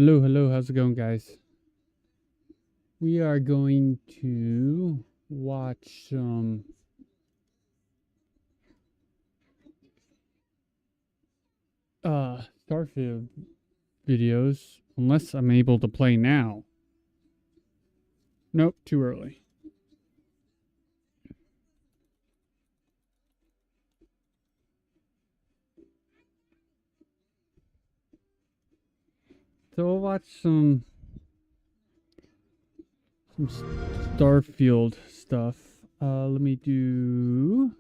Hello, hello, how's it going, guys? We are going to watch some Starfield videos, unless I'm able to play now. Nope, too early. So we'll watch some Starfield stuff. Let me do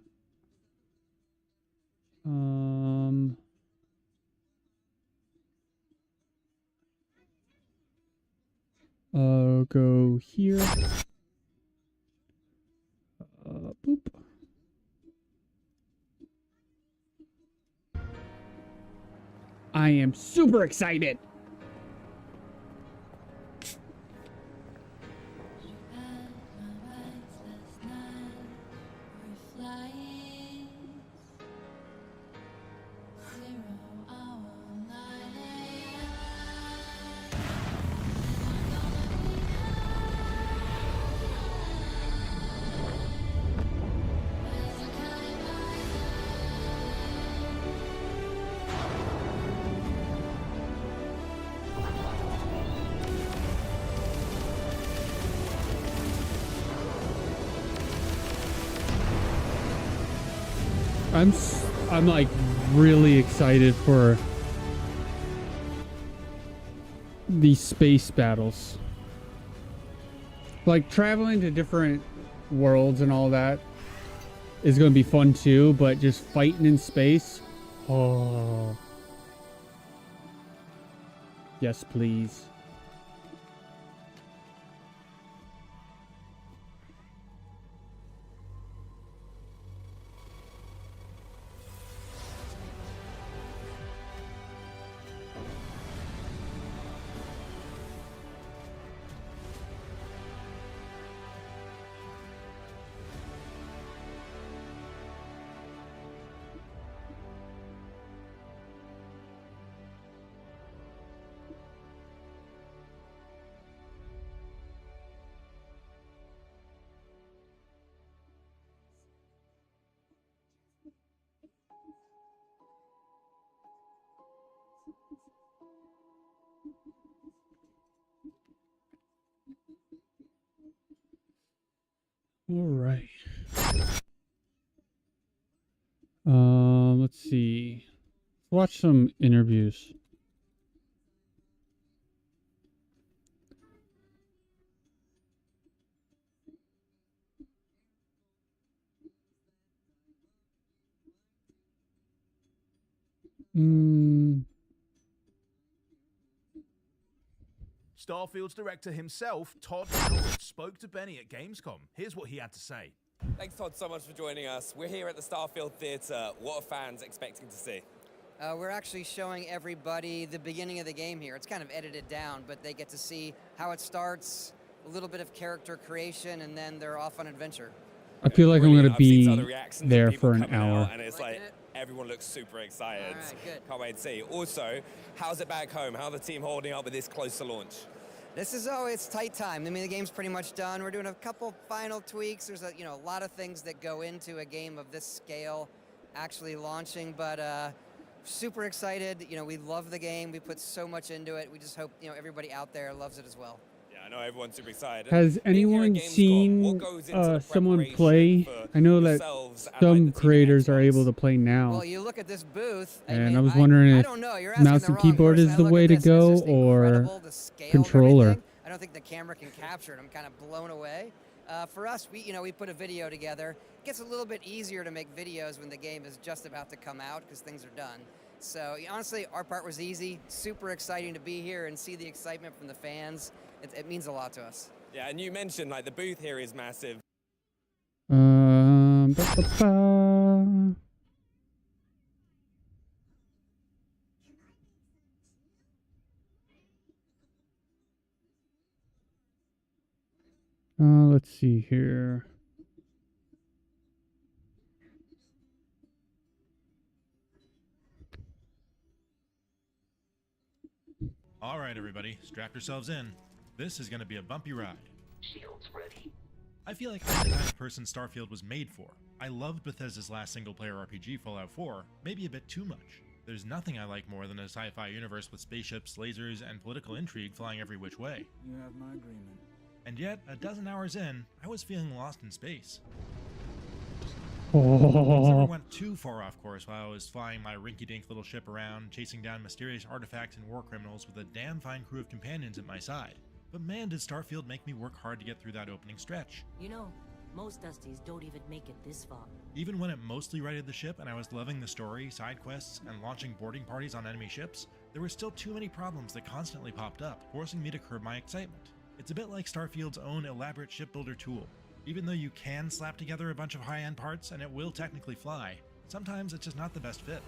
I'll go here. Boop. I am super excited. I'm like really excited for these space battles. Like traveling to different worlds and all that is going to be fun too, but just fighting in space. Oh. Yes, please. All right. Let's see. Watch some interviews. Starfield's director himself, Todd Howard, spoke to Benny at Gamescom. Here's what he had to say. Thanks, Todd, so much for joining us. We're here at the Starfield Theatre. What are fans expecting to see? We're actually showing everybody the beginning of the game here. It's kind of edited down, but they get to see how it starts, a little bit of character creation, and then they're off on adventure. I feel like I'm going to be there for an hour. And it's like everyone looks super excited. All right, good. Can't wait to see. Also, how's it back home? How are the team holding up with this close to launch? This is it's tight time. I mean, the game's pretty much done. We're doing a couple final tweaks. There's a lot of things that go into a game of this scale actually launching, but super excited. We love the game. We put so much into it. We just hope everybody out there loves it as well. Yeah, I know everyone's super excited. Has anyone seen someone play? I know that some creators are able to play now. Well, you look at this booth, and I was wondering if mouse and keyboard is the way to go or controller. I don't think the camera can capture it. I'm kind of blown away. For us, we put a video together. It gets a little bit easier to make videos when the game is just about to come out because things are done. So honestly, our part was easy. Super exciting to be here and see the excitement from the fans. It means a lot to us. Yeah, and you mentioned the booth here is massive. Let's see here. All right, everybody, strap yourselves in. This is going to be a bumpy ride. Shields ready. I feel like I'm the kind of person Starfield was made for. I loved Bethesda's last single-player RPG, Fallout 4, maybe a bit too much. There's nothing I like more than a sci-fi universe with spaceships, lasers, and political intrigue flying every which way. You have my agreement. And yet, a dozen hours in, I was feeling lost in space. Oh. Never went too far off course while I was flying my rinky-dink little ship around, chasing down mysterious artifacts and war criminals with a damn fine crew of companions at my side. But man, did Starfield make me work hard to get through that opening stretch. You know, most Dusties don't even make it this far. Even when it mostly righted the ship and I was loving the story, side quests, and launching boarding parties on enemy ships, there were still too many problems that constantly popped up, forcing me to curb my excitement. It's a bit like Starfield's own elaborate shipbuilder tool. Even though you can slap together a bunch of high-end parts and it will technically fly, sometimes it's just not the best fit.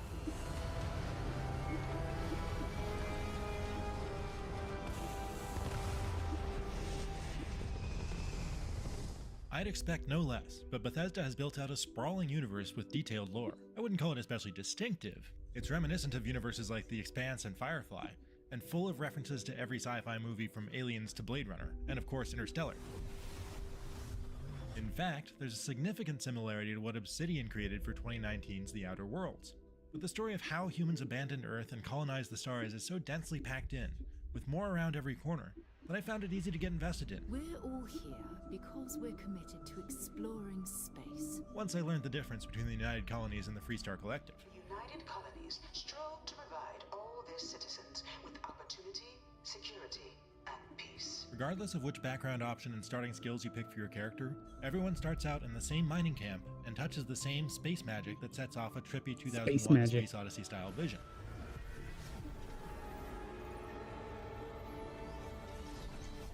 I'd expect no less, but Bethesda has built out a sprawling universe with detailed lore. I wouldn't call it especially distinctive. It's reminiscent of universes like The Expanse and Firefly, and full of references to every sci-fi movie from Aliens to Blade Runner, and of course Interstellar. In fact, there's a significant similarity to what Obsidian created for 2019's The Outer Worlds. But the story of how humans abandoned Earth and colonized the stars is so densely packed in, with more around every corner, that I found it easy to get invested in. We're all here because we're committed to exploring space. Once I learned the difference between the United Colonies and the Freestar Collective. The United Colonies strive to provide all their citizens with opportunity, security, and peace. Regardless of which background option and starting skills you pick for your character, everyone starts out in the same mining camp and touches the same space magic that sets off a trippy 2001 Space Odyssey style vision.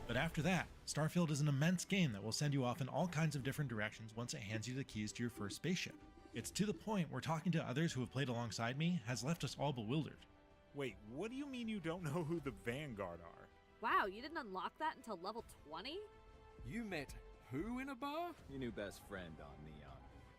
But after that, Starfield is an immense game that will send you off in all kinds of different directions once it hands you the keys to your first spaceship. It's to the point where talking to others who have played alongside me has left us all bewildered. Wait, what do you mean you don't know who the Vanguard are? Wow, you didn't unlock that until level 20? You met who in a bar? Your new best friend on Neon.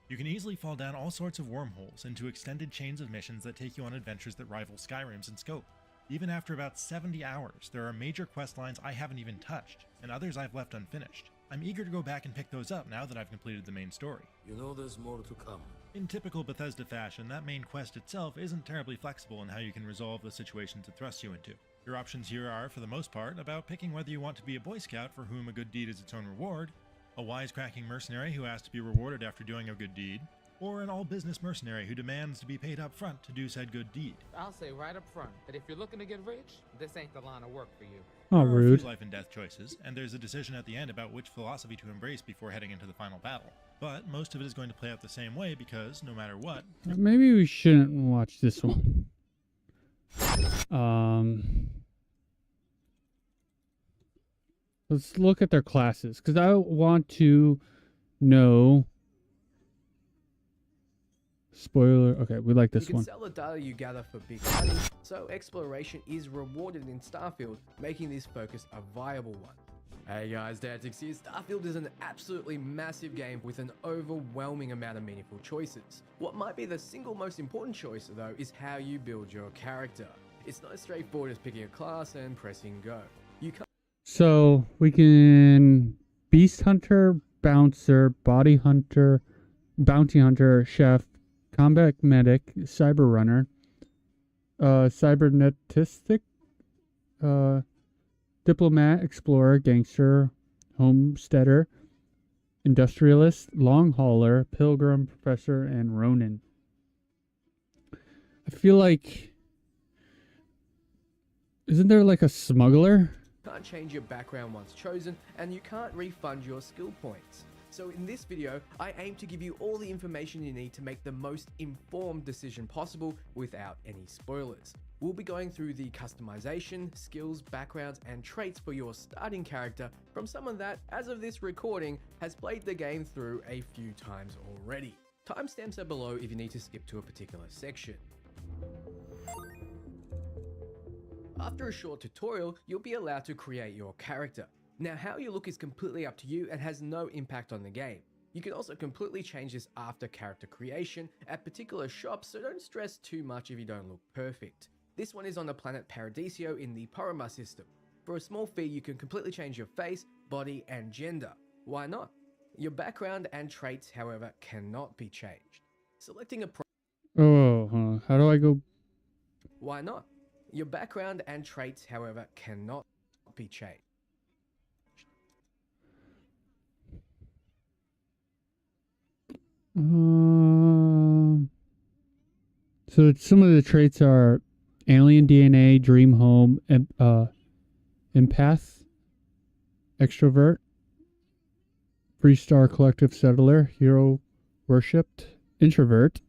You can easily fall down all sorts of wormholes into extended chains of missions that take you on adventures that rival Skyrim's in scope. Even after about 70 hours, there are major quest lines I haven't even touched, and others I've left unfinished. I'm eager to go back and pick those up now that I've completed the main story. You know there's more to come. In typical Bethesda fashion, that main quest itself isn't terribly flexible in how you can resolve the situations it thrusts you into. Your options here are, for the most part, about picking whether you want to be a Boy Scout for whom a good deed is its own reward, a wisecracking mercenary who asks to be rewarded after doing a good deed, or an all-business mercenary who demands to be paid up front to do said good deed. I'll say right up front that if you're looking to get rich, this ain't the line of work for you. Oh, there are rude. a few life and death choices, and there's a decision at the end about which philosophy to embrace before heading into the final battle. But most of it is going to play out the same way because, no matter what... Maybe we shouldn't watch this one. Let's look at their classes, because I want to know... Spoiler. Okay, we like this one. You can sell the data you gather for big money, so exploration is rewarded in Starfield, making this focus a viable one. Hey guys, Datix here. Starfield is an absolutely massive game with an overwhelming amount of meaningful choices. What might be the single most important choice though is how you build your character. It's not as straightforward as picking a class and pressing go. You can't. So we can Beast Hunter, Bouncer, Body Hunter, Bounty Hunter, Chef, Combat Medic, Cyber Runner, Cybernetistic, Diplomat, Explorer, Gangster, Homesteader, Industrialist, Long Hauler, Pilgrim, Professor, and Ronin. I feel like... Isn't there like a smuggler? You can't change your background once chosen, and you can't refund your skill points. So in this video, I aim to give you all the information you need to make the most informed decision possible without any spoilers. We'll be going through the customization, skills, backgrounds, and traits for your starting character from someone that, as of this recording, has played the game through a few times already. Timestamps are below if you need to skip to a particular section. After a short tutorial, you'll be allowed to create your character. Now, how you look is completely up to you and has no impact on the game. You can also completely change this after character creation at particular shops, so don't stress too much if you don't look perfect. This one is on the planet Paradiso in the Poroma system. For a small fee, you can completely change your face, body, and gender. Why not? Your background and traits, however, cannot be changed. Selecting a How do I go? Why not? Your background and traits, however, cannot be changed. So some of the traits are alien DNA, dream home, empath, extrovert, Freestar collective settler, hero worshipped, introvert,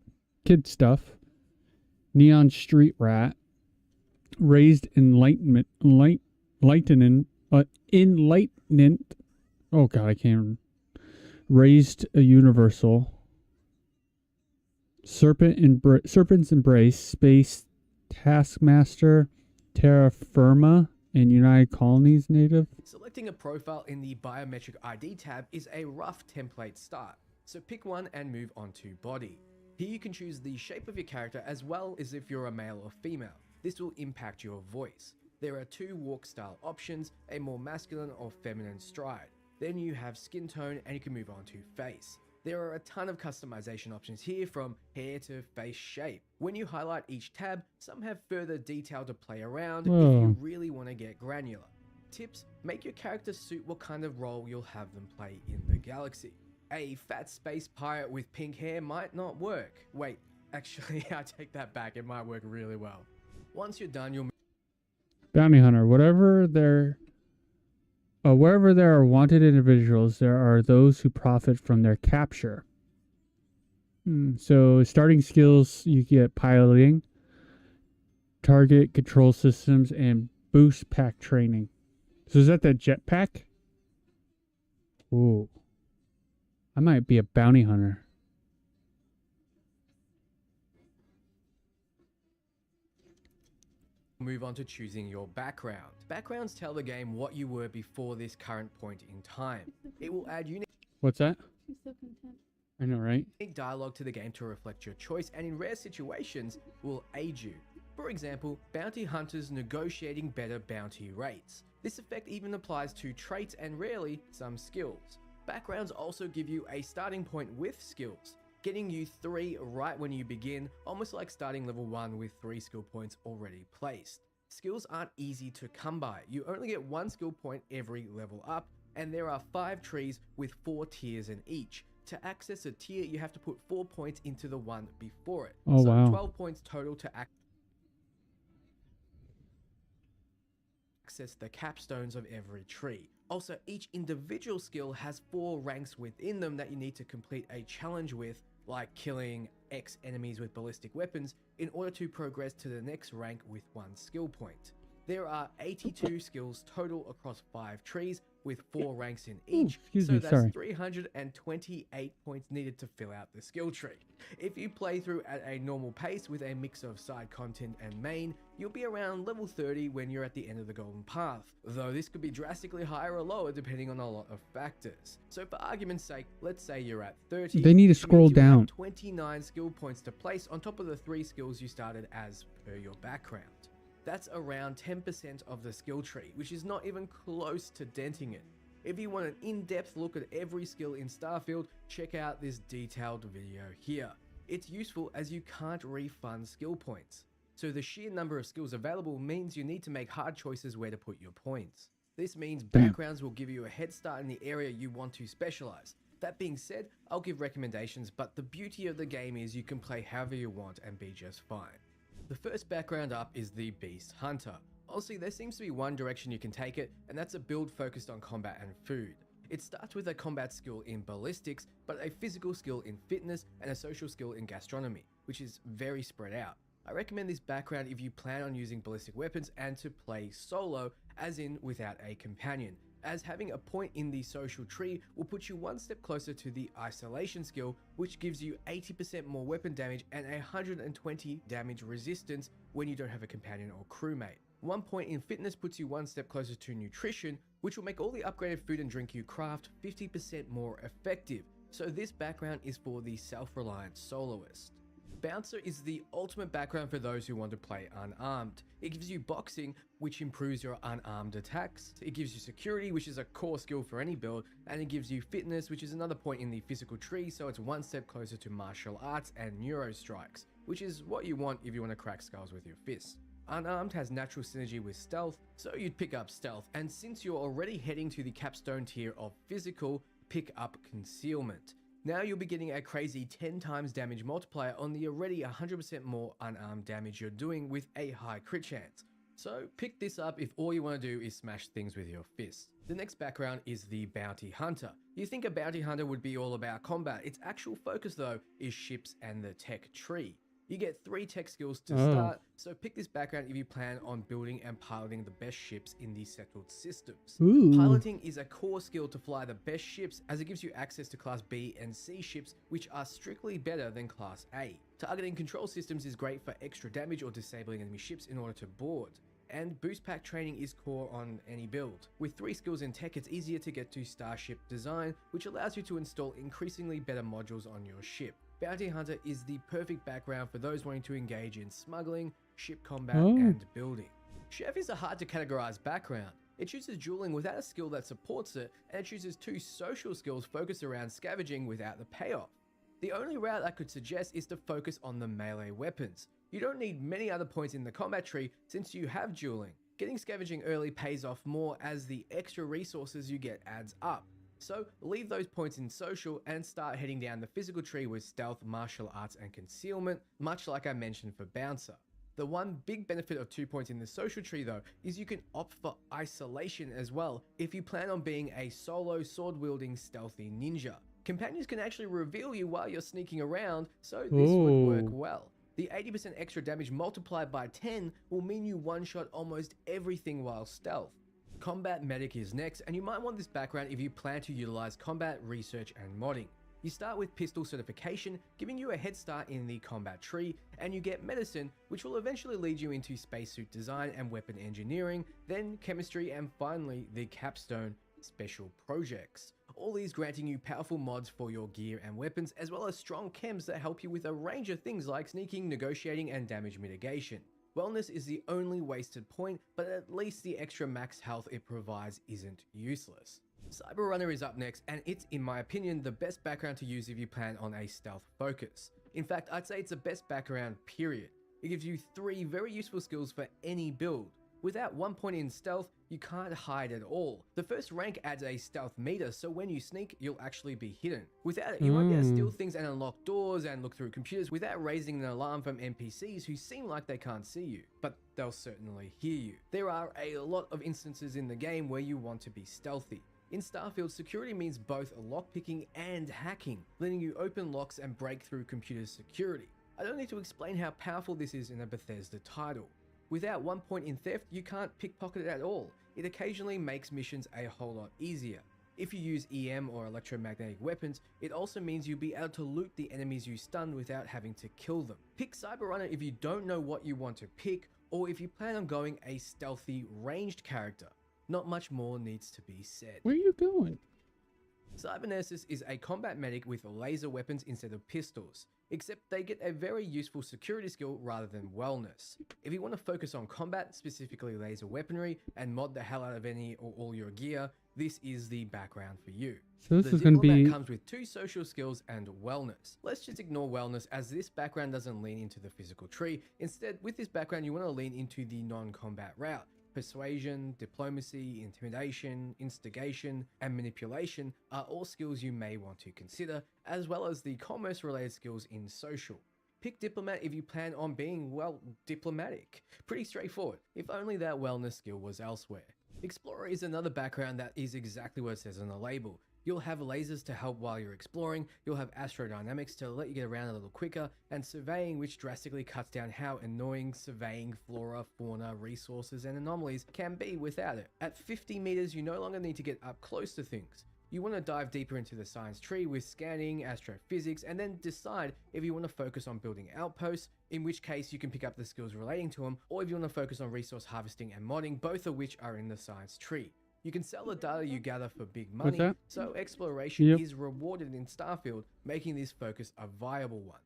kid stuff, neon street rat, raised enlightenment. Oh god, I can't. Raised a universal. Serpent's Embrace, Space Taskmaster, Terra Firma, and United Colonies native. Selecting a profile in the Biometric ID tab is a rough template start, so pick one and move on to Body. Here you can choose the shape of your character as well as if you're a male or female. This will impact your voice. There are 2 walk style options, a more masculine or feminine stride. Then you have skin tone and you can move on to face. There are a ton of customization options here, from hair to face shape. When you highlight each tab, some have further detail to play around if you really want to get granular. Tips: make your character suit what kind of role you'll have them play in the galaxy. A fat space pirate with pink hair might not work. Wait, actually, I take that back, it might work really well. Once you're done, you'll Bounty hunter, wherever there are wanted individuals, there are those who profit from their capture. So starting skills, you get piloting, target control systems, and boost pack training. So is that the jetpack? Ooh. I might be a bounty hunter. move on to choosing your background. Backgrounds tell the game what you were before this current point in time. It will add unique What's that? I know, right? dialogue to the game to reflect your choice, and in rare situations will aid you. For example, bounty hunters negotiating better bounty rates. This effect even applies to traits and rarely some skills. Backgrounds also give you a starting point with skills, getting you 3 right when you begin, almost like starting level 1 with 3 skill points already placed. Skills aren't easy to come by. You only get 1 skill point every level up, and there are 5 trees with 4 tiers in each. To access a tier, you have to put 4 points into the one before it. Oh, so wow. 12 points total to access the capstones of every tree. Also, each individual skill has 4 ranks within them that you need to complete a challenge with, like killing X enemies with ballistic weapons, in order to progress to the next rank with 1 skill point. There are 82 skills total across 5 trees with 4 ranks in each, so that's 328 points needed to fill out the skill tree. If you play through at a normal pace with a mix of side content and main, you'll be around level 30 when you're at the end of the golden path, though this could be drastically higher or lower depending on a lot of factors. So for argument's sake, let's say you're at 30. They need to scroll down. 29 skill points to place on top of the 3 skills you started as per your background. That's around 10% of the skill tree, which is not even close to denting it. If you want an in-depth look at every skill in Starfield, check out this detailed video here. It's useful as you can't refund skill points. So the sheer number of skills available means you need to make hard choices where to put your points. This means backgrounds will give you a head start in the area you want to specialize. That being said, I'll give recommendations, but the beauty of the game is you can play however you want and be just fine. The first background up is the Beast Hunter. Honestly, there seems to be one direction you can take it, and that's a build focused on combat and food. It starts with a combat skill in ballistics, but a physical skill in fitness and a social skill in gastronomy, which is very spread out. I recommend this background if you plan on using ballistic weapons and to play solo, as in without a companion, as having a point in the social tree will put you 1 step closer to the isolation skill, which gives you 80% more weapon damage and 120 damage resistance when you don't have a companion or crewmate. 1 point in fitness puts you 1 step closer to nutrition, which will make all the upgraded food and drink you craft 50% more effective. So this background is for the self-reliant soloist. Bouncer is the ultimate background for those who want to play unarmed. It gives you boxing, which improves your unarmed attacks. It gives you security, which is a core skill for any build, and it gives you fitness, which is another point in the physical tree, so it's one step closer to martial arts and neuro strikes, which is what you want if you want to crack skulls with your fists. Unarmed has natural synergy with stealth, so you'd pick up stealth, and since you're already heading to the capstone tier of physical, pick up concealment. Now you'll be getting a crazy 10 times damage multiplier on the already 100% more unarmed damage you're doing with a high crit chance. So pick this up if all you want to do is smash things with your fists. The next background is the Bounty Hunter. You think a Bounty Hunter would be all about combat, its actual focus though is ships and the tech tree. You get 3 tech skills to start, so pick this background if you plan on building and piloting the best ships in the settled systems. Piloting is a core skill to fly the best ships, as it gives you access to Class B and C ships, which are strictly better than Class A. Targeting control systems is great for extra damage or disabling enemy ships in order to board. And boost pack training is core on any build. With 3 skills in tech, it's easier to get to Starship design, which allows you to install increasingly better modules on your ship. Bounty Hunter is the perfect background for those wanting to engage in smuggling, ship combat, and building. Chef is a hard to categorize background. It chooses dueling without a skill that supports it, and it chooses 2 social skills focused around scavenging without the payoff. The only route I could suggest is to focus on the melee weapons. You don't need many other points in the combat tree since you have dueling. Getting scavenging early pays off more as the extra resources you get adds up. So leave those points in social and start heading down the physical tree with stealth, martial arts, and concealment, much like I mentioned for Bouncer. The one big benefit of 2 points in the social tree though is you can opt for isolation as well if you plan on being a solo sword-wielding stealthy ninja. Companions can actually reveal you while you're sneaking around, so this would work well. The 80% extra damage multiplied by 10 will mean you one-shot almost everything while stealth. Combat Medic is next, and you might want this background if you plan to utilize combat research and modding. You start with pistol certification, giving you a head start in the combat tree, and you get medicine, which will eventually lead you into spacesuit design and weapon engineering, then chemistry, and finally the capstone, special projects. All these granting you powerful mods for your gear and weapons, as well as strong chems that help you with a range of things like sneaking, negotiating, and damage mitigation. Wellness is the only wasted point, but at least the extra max health it provides isn't useless. Cyber Runner is up next, and it's, in my opinion, the best background to use if you plan on a stealth focus. In fact, I'd say it's the best background, period. It gives you 3 very useful skills for any build. Without 1 point in stealth, you can't hide at all. The first rank adds a stealth meter, so when you sneak, you'll actually be hidden. Without it, you won't be able to steal things and unlock doors and look through computers without raising an alarm from NPCs who seem like they can't see you, but they'll certainly hear you. There are a lot of instances in the game where you want to be stealthy. In Starfield, security means both lockpicking and hacking, letting you open locks and break through computer security. I don't need to explain how powerful this is in a Bethesda title. Without 1 point in theft, you can't pickpocket it at all. It occasionally makes missions a whole lot easier. If you use EM or electromagnetic weapons, it also means you'll be able to loot the enemies you stun without having to kill them. Pick Cyber Runner if you don't know what you want to pick, or if you plan on going a stealthy, ranged character. Not much more needs to be said. Where are you going? Cybernesis is a combat medic with laser weapons instead of pistols, except they get a very useful security skill rather than wellness. If you want to focus on combat, specifically laser weaponry, and mod the hell out of any or all your gear, this is the background for you. So this the is going to diplomat be... comes with 2 social skills and wellness. Let's just ignore wellness as this background doesn't lean into the physical tree. Instead, with this background, you want to lean into the non-combat route. Persuasion, diplomacy, intimidation, instigation, and manipulation are all skills you may want to consider, as well as the commerce-related skills in social. Pick Diplomat if you plan on being, well, diplomatic. Pretty straightforward, if only that wellness skill was elsewhere. Explorer is another background that is exactly what it says on the label. You'll have lasers to help while you're exploring, you'll have astrodynamics to let you get around a little quicker, and surveying, which drastically cuts down how annoying surveying flora, fauna, resources, and anomalies can be without it. At 50 meters, you no longer need to get up close to things. You want to dive deeper into the science tree with scanning, astrophysics, and then decide if you want to focus on building outposts, in which case you can pick up the skills relating to them, or if you want to focus on resource harvesting and modding, both of which are in the science tree. You can sell the data you gather for big money, so exploration is rewarded in Starfield, making this focus a viable one.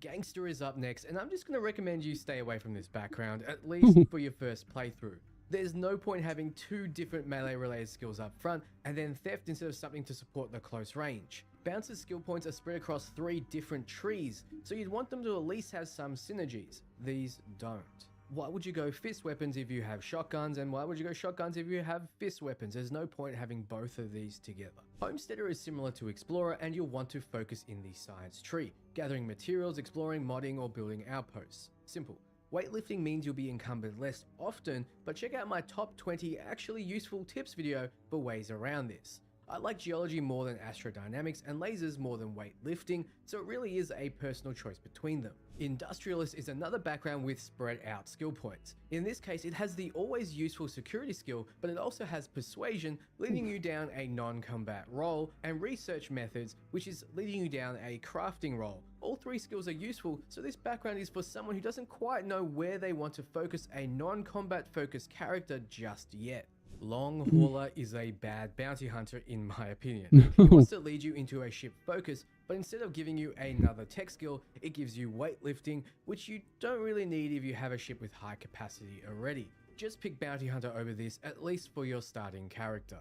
Gangster is up next, and I'm just going to recommend you stay away from this background, at least for your first playthrough. There's no point having two different melee related skills up front, and then theft instead of something to support the close range. Bouncer's skill points are spread across 3 different trees, so you'd want them to at least have some synergies. These don't. Why would you go fist weapons if you have shotguns, and why would you go shotguns if you have fist weapons? There's no point having both of these together. Homesteader is similar to Explorer, and you'll want to focus in the science tree, gathering materials, exploring, modding, or building outposts. Simple. Weightlifting means you'll be encumbered less often, but check out my top 20 actually useful tips video for ways around this. I like geology more than astrodynamics and lasers more than weightlifting, so it really is a personal choice between them. Industrialist is another background with spread out skill points. In this case, it has the always useful security skill, but it also has persuasion, leading you down a non-combat role, and research methods, which is leading you down a crafting role. All 3 skills are useful, so this background is for someone who doesn't quite know where they want to focus a non-combat focused character just yet. Long Hauler is a bad bounty hunter in my opinion. It wants to lead you into a ship focus, but instead of giving you another tech skill, it gives you weightlifting, which you don't really need if you have a ship with high capacity already. Just pick bounty hunter over this, at least for your starting character.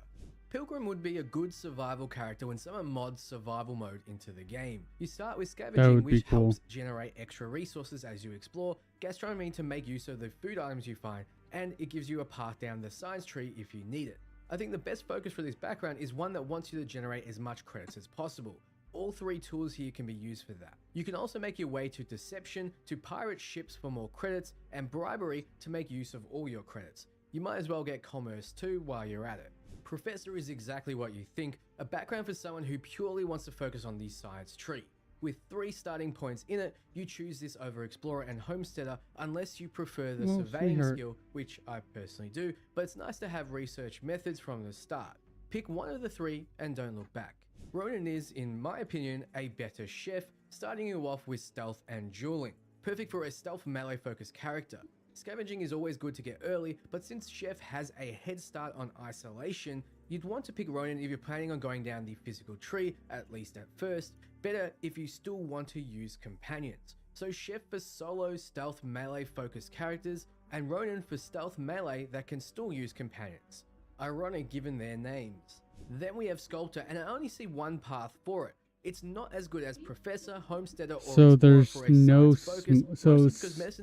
Pilgrim would be a good survival character when someone mods survival mode into the game. You start with scavenging, which helps generate extra resources as you explore, gastronomy to make use of the food items you find, and it gives you a path down the science tree if you need it. I think the best focus for this background is one that wants you to generate as much credits as possible. All 3 tools here can be used for that. You can also make your way to deception to pirate ships for more credits, and bribery to make use of all your credits. You might as well get commerce too while you're at it. Professor is exactly what you think, a background for someone who purely wants to focus on the science tree. With 3 starting points in it, you choose this over Explorer and Homesteader unless you prefer the surveying skill, which I personally do, but it's nice to have research methods from the start. Pick one of the 3 and don't look back. Ronin is, in my opinion, a better chef, starting you off with stealth and dueling. Perfect for a stealth melee focused character. Scavenging is always good to get early, but since Chef has a head start on isolation, you'd want to pick Ronin if you're planning on going down the physical tree, at least at first. Better if you still want to use companions. So Chef for solo stealth melee focused characters, and Ronin for stealth melee that can still use companions. Ironic given their names. Then we have Sculptor, and I only see one path for it. It's not as good as Professor, Homesteader, or so there's for a no focus,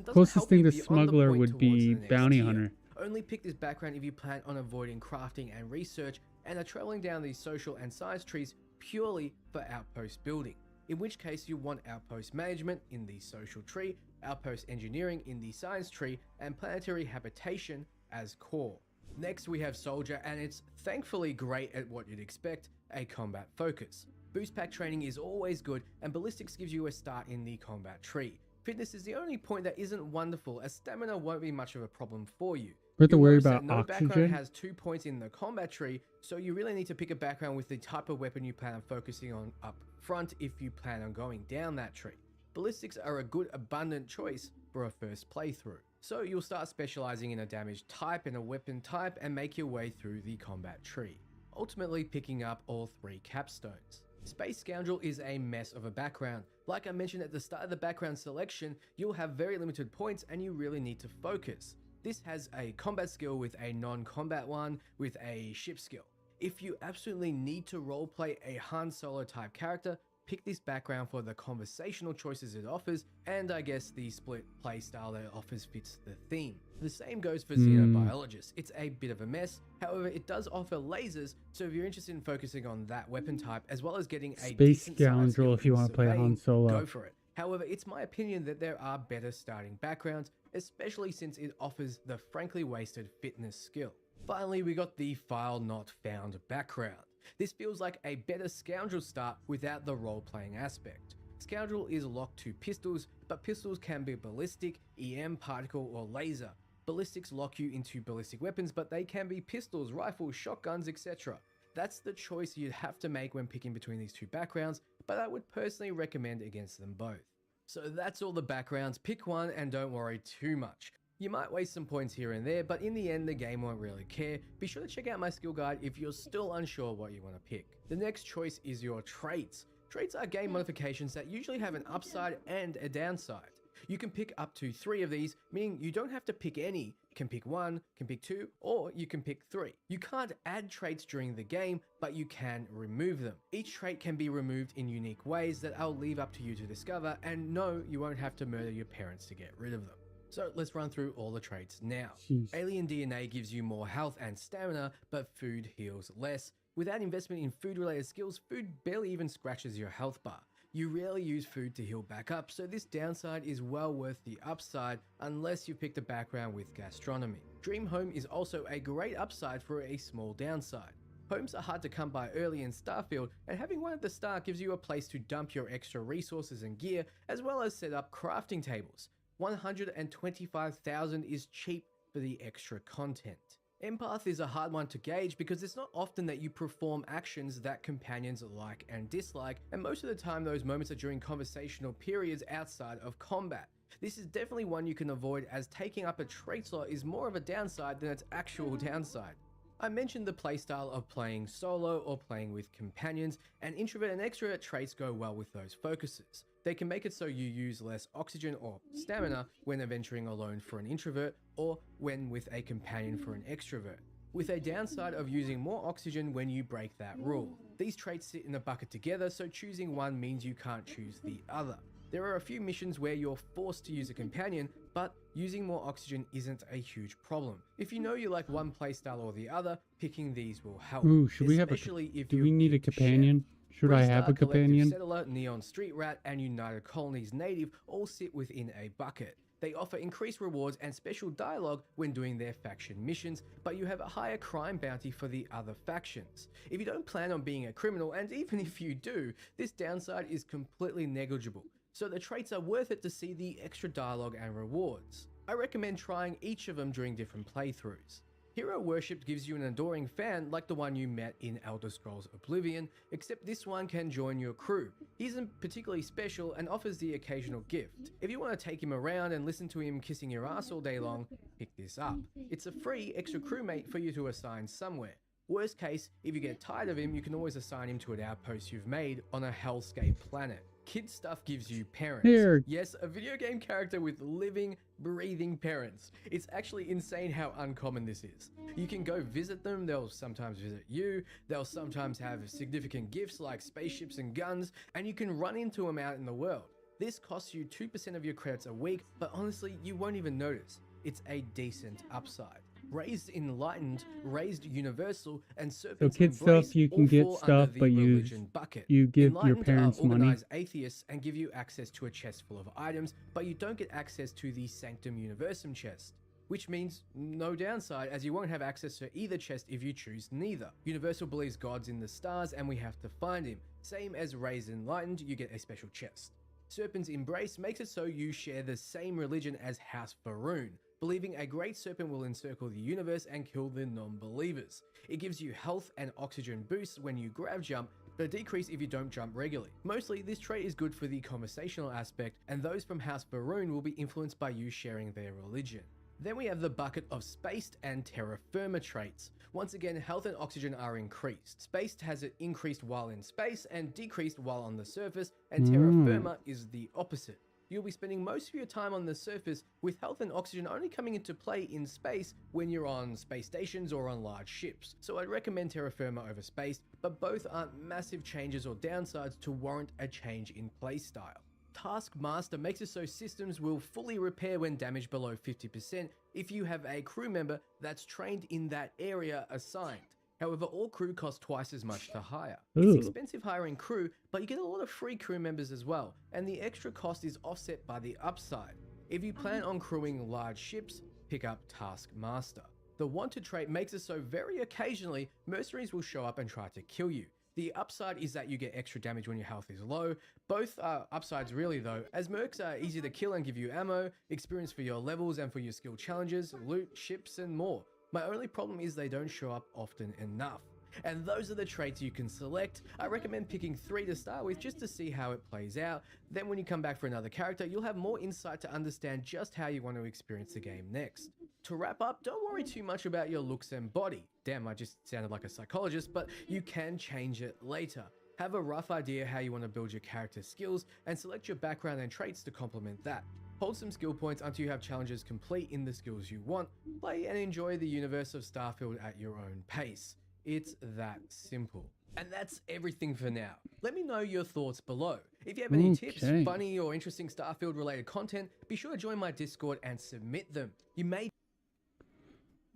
closest thing to Smuggler would be Bounty Hunter. Only pick this background if you plan on avoiding crafting and research and are traveling down these social and science trees purely for outpost building, in which case you want outpost management in the social tree, outpost engineering in the science tree, and planetary habitation as core. Next we have Soldier, and it's thankfully great at what you'd expect, a combat focus. Boost pack training is always good, and ballistics gives you a start in the combat tree. Fitness is the only point that isn't wonderful, as stamina won't be much of a problem for you. We have to worry about no oxygen. background has 2 points in the combat tree, so you really need to pick a background with the type of weapon you plan on focusing on up front if you plan on going down that tree. Ballistics are a good abundant choice for a first playthrough. So you'll start specializing in a damage type and a weapon type and make your way through the combat tree, ultimately picking up all 3 capstones. Space Scoundrel is a mess of a background. Like I mentioned at the start of the background selection, you'll have very limited points and you really need to focus. This has a combat skill with a non-combat one with a ship skill. If you absolutely need to roleplay a Han Solo type character, pick this background for the conversational choices it offers, and I guess the split playstyle that it offers fits the theme. The same goes for Xenobiologist. It's a bit of a mess, however it does offer lasers, so if you're interested in focusing on that weapon type as well as getting a Space Scoundrel if you want to play Han Solo, go for it. However, it's my opinion that there are better starting backgrounds, especially since it offers the frankly wasted fitness skill. Finally, we got the File Not Found background. This feels like a better Scoundrel start without the role-playing aspect. Scoundrel is locked to pistols, but pistols can be ballistic, EM, particle, or laser. Ballistics lock you into ballistic weapons, but they can be pistols, rifles, shotguns, etc. That's the choice you'd have to make when picking between these 2 backgrounds, but I would personally recommend against them both. So that's all the backgrounds, pick one and don't worry too much. You might waste some points here and there, but in the end the game won't really care. Be sure to check out my skill guide if you're still unsure what you want to pick. The next choice is your traits. Traits are game modifications that usually have an upside and a downside. You can pick up to 3 of these, meaning you don't have to pick any. You can pick 1, can pick 2, or you can pick 3. You can't add traits during the game, but you can remove them. Each trait can be removed in unique ways that I'll leave up to you to discover, and no, you won't have to murder your parents to get rid of them. So let's run through all the traits now. Jeez. Alien DNA gives you more health and stamina, but food heals less. Without investment in food-related skills, food barely even scratches your health bar. You rarely use food to heal back up, so this downside is well worth the upside unless you picked a background with gastronomy. Dream Home is also a great upside for a small downside. Homes are hard to come by early in Starfield, and having one at the start gives you a place to dump your extra resources and gear, as well as set up crafting tables. 125,000 is cheap for the extra content. Empath is a hard one to gauge because it's not often that you perform actions that companions like and dislike, and most of the time those moments are during conversational periods outside of combat. This is definitely one you can avoid, as taking up a trait slot is more of a downside than its actual downside. I mentioned the playstyle of playing solo or playing with companions, and introvert and extrovert traits go well with those focuses. They can make it so you use less oxygen or stamina when adventuring alone for an introvert, or when with a companion for an extrovert, with a downside of using more oxygen when you break that rule. These traits sit in a bucket together, so choosing one means you can't choose the other. There are a few missions where you're forced to use a companion, but using more oxygen isn't a huge problem. If you know you like one playstyle or the other, picking these will help. Ooh, should we have a... Do we need a companion? Should I have a companion? Settler, Neon Street Rat, and United Colonies Native all sit within a bucket. They offer increased rewards and special dialogue when doing their faction missions, but you have a higher crime bounty for the other factions. If you don't plan on being a criminal, and even if you do, this downside is completely negligible. So the traits are worth it to see the extra dialogue and rewards. I recommend trying each of them during different playthroughs. Hero Worship gives you an adoring fan like the one you met in Elder Scrolls Oblivion, except this one can join your crew. He isn't particularly special and offers the occasional gift. If you want to take him around and listen to him kissing your ass all day long, pick this up. It's a free extra crewmate for you to assign somewhere. Worst case, if you get tired of him, you can always assign him to an outpost you've made on a hellscape planet. Kid Stuff gives you parents. Here. Yes, a video game character with living, breathing parents. It's actually insane how uncommon this is. You can go visit them, they'll sometimes visit you, they'll sometimes have significant gifts like spaceships and guns, and you can run into them out in the world. This costs you 2% of your credits a week, but honestly, you won't even notice. It's a decent upside. Raised Enlightened, Raised Universal, and Serpent's So Kid Embrace Stuff, you all can get fall stuff, under the but you religion bucket. give your Enlightened parents are money. organized atheists and give you access to a chest full of items, but you don't get access to the Sanctum Universum chest. Which means no downside, as you won't have access to either chest if you choose neither. Universal believes God's in the stars and we have to find him. Same as Raised Enlightened, you get a special chest. Serpent's Embrace makes it so you share the same religion as House Faroon, believing a great serpent will encircle the universe and kill the non-believers. It gives you health and oxygen boosts when you grab jump, but a decrease if you don't jump regularly. Mostly, this trait is good for the conversational aspect, and those from House Faroon will be influenced by you sharing their religion. Then we have the bucket of Spaced and Terra Firma traits. Once again, health and oxygen are increased. Spaced has it increased while in space and decreased while on the surface, and Terra Firma is the opposite. You'll be spending most of your time on the surface, with health and oxygen only coming into play in space when you're on space stations or on large ships. So I'd recommend Terra Firma over Spaced, but both aren't massive changes or downsides to warrant a change in playstyle. Taskmaster makes it so systems will fully repair when damaged below 50% if you have a crew member that's trained in that area assigned. However, all crew cost twice as much to hire. It's expensive hiring crew, but you get a lot of free crew members as well, and the extra cost is offset by the upside. If you plan on crewing large ships, pick up Taskmaster. The Wanted trait makes it so very occasionally, mercenaries will show up and try to kill you. The upside is that you get extra damage when your health is low. Both are upsides really though, as mercs are easy to kill and give you ammo, experience for your levels and for your skill challenges, loot, ships and more. My only problem is they don't show up often enough. And those are the traits you can select. I recommend picking 3 to start with just to see how it plays out. Then when you come back for another character, you'll have more insight to understand just how you want to experience the game next. To wrap up, don't worry too much about your looks and body. Damn, I just sounded like a psychologist, but you can change it later. Have a rough idea how you want to build your character's skills, and select your background and traits to complement that. Hold some skill points until you have challenges complete in the skills you want. Play and enjoy the universe of Starfield at your own pace. It's that simple. And that's everything for now. Let me know your thoughts below. If you have any tips, funny or interesting Starfield related content, be sure to join my Discord and submit them. You may...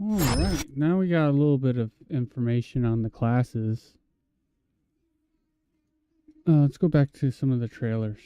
Alright, now we got a little bit of information on the classes. Let's go back to some of the trailers.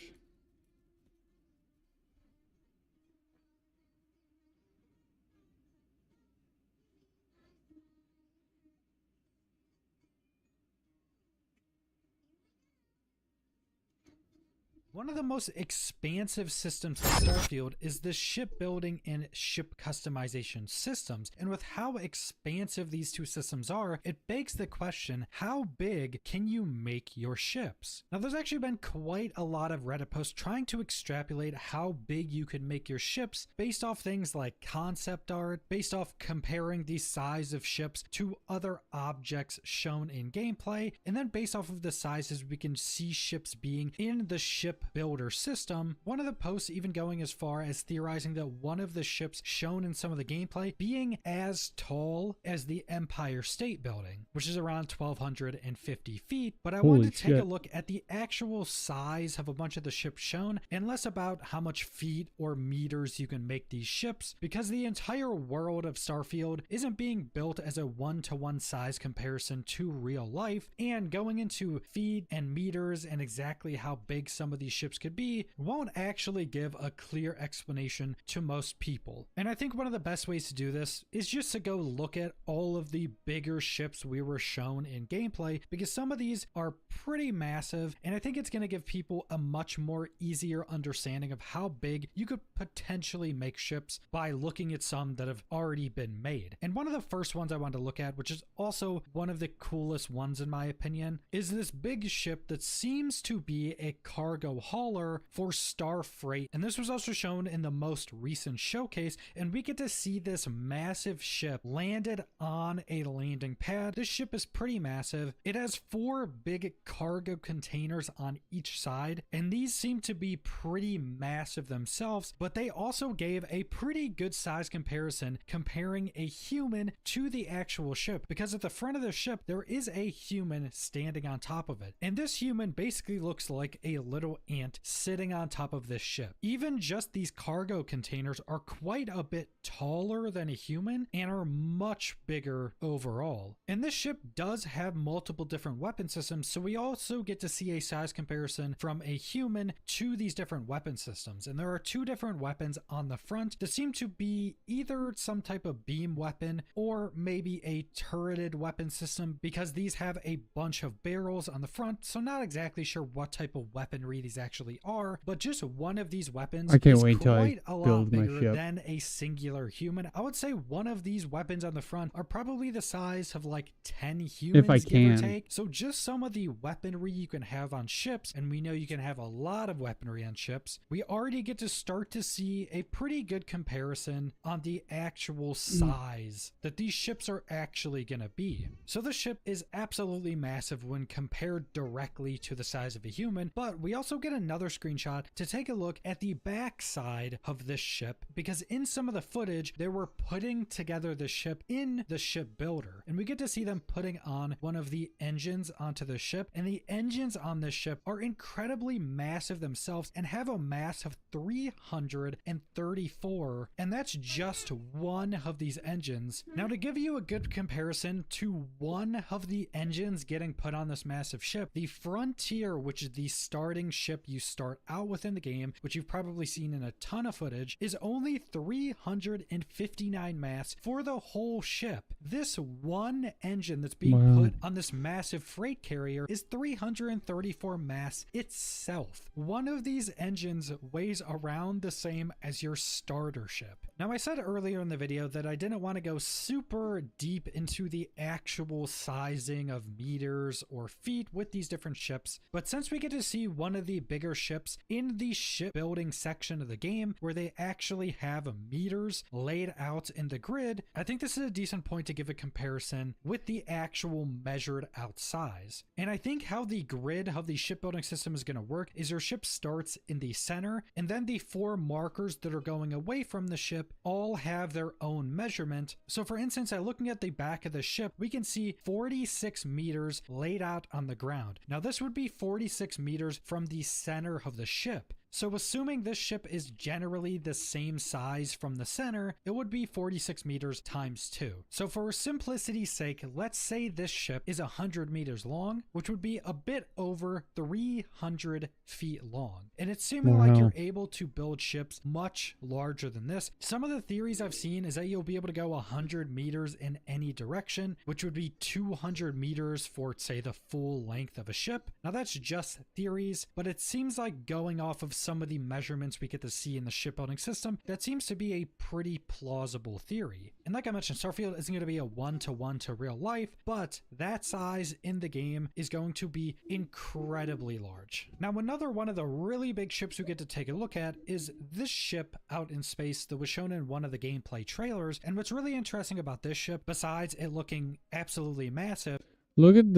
One of the most expansive systems in Starfield is the shipbuilding and ship customization systems, and with how expansive these two systems are, it begs the question, how big can you make your ships? Now there's actually been quite a lot of Reddit posts trying to extrapolate how big you could make your ships based off things like concept art, based off comparing the size of ships to other objects shown in gameplay, and then based off of the sizes we can see ships being in the ship builder system. One of the posts even going as far as theorizing that one of the ships shown in some of the gameplay being as tall as the Empire State Building, which is around 1,250 feet. But I wanted to take a look at the actual size of a bunch of the ships shown, and less about how much feet or meters you can make these ships, because the entire world of Starfield isn't being built as a one-to-one size comparison to real life, and going into feet and meters and exactly how big some of these ships could be won't actually give a clear explanation to most people. And I think one of the best ways to do this is just to go look at all of the bigger ships we were shown in gameplay, because some of these are pretty massive, and I think it's going to give people a much more easier understanding of how big you could potentially make ships by looking at some that have already been made. And one of the first ones I wanted to look at, which is also one of the coolest ones in my opinion, is this big ship that seems to be a cargo hauler for Star Freight. And this was also shown in the most recent showcase, and we get to see this massive ship landed on a landing pad. This ship is pretty massive. It has 4 big cargo containers on each side, and these seem to be pretty massive themselves, but they also gave a pretty good size comparison comparing a human to the actual ship, because at the front of the ship there is a human standing on top of it, and this human basically looks like a little ant sitting on top of this ship. Even just these cargo containers are quite a bit taller than a human and are much bigger overall. And this ship does have multiple different weapon systems, so we also get to see a size comparison from a human to these different weapon systems. And there are 2 different weapons on the front that seem to be either some type of beam weapon or maybe a turreted weapon system, because these have a bunch of barrels on the front, so not exactly sure what type of weaponry these actually are, but just one of these weapons is quite a lot bigger than a singular human. I would say one of these weapons on the front are probably the size of like 10 humans, give or take. So just some of the weaponry you can have on ships, and we know you can have a lot of weaponry on ships, we already get to start to see a pretty good comparison on the actual size that these ships are actually going to be. So the ship is absolutely massive when compared directly to the size of a human, but we also get another screenshot to take a look at the back side of this ship, because in some of the footage they were putting together the ship in the ship builder, and we get to see them putting on one of the engines onto the ship, and the engines on this ship are incredibly massive themselves and have a mass of 334, and that's just one of these engines. Now, to give you a good comparison to one of the engines getting put on this massive ship, the Frontier, which is the starting ship you start out with in the game, which you've probably seen in a ton of footage, is only 359 mass for the whole ship. This one engine that's being put on this massive freight carrier is 334 mass itself. One of these engines weighs around the same as your starter ship. Now, I said earlier in the video that I didn't want to go super deep into the actual sizing of meters or feet with these different ships, but since we get to see one of the bigger ships in the shipbuilding section of the game where they actually have meters, ships laid out in the grid, I think this is a decent point to give a comparison with the actual measured out size. And I think how the grid of the shipbuilding system is going to work is your ship starts in the center, and then the 4 markers that are going away from the ship all have their own measurement. So for instance, looking at the back of the ship, we can see 46 meters laid out on the ground. Now this would be 46 meters from the center of the ship. So assuming this ship is generally the same size from the center, it would be 46 meters times 2. So for simplicity's sake, let's say this ship is 100 meters long, which would be a bit over 300 feet long. And it's seeming like you're able to build ships much larger than this. Some of the theories I've seen is that you'll be able to go 100 meters in any direction, which would be 200 meters for, say, the full length of a ship. Now that's just theories, but it seems like going off of some of the measurements we get to see in the shipbuilding system, that seems to be a pretty plausible theory. And like I mentioned, Starfield isn't going to be a one-to-one to real life, but that size in the game is going to be incredibly large. Now, another one of the really big ships we get to take a look at is this ship out in space that was shown in one of the gameplay trailers. And what's really interesting about this ship, besides it looking absolutely massive, look at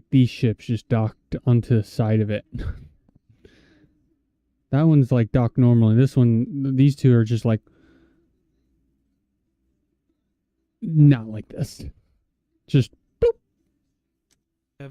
these ships just docked onto the side of it. That one's like docked normally. This one, these two are just like not like this. Just boop.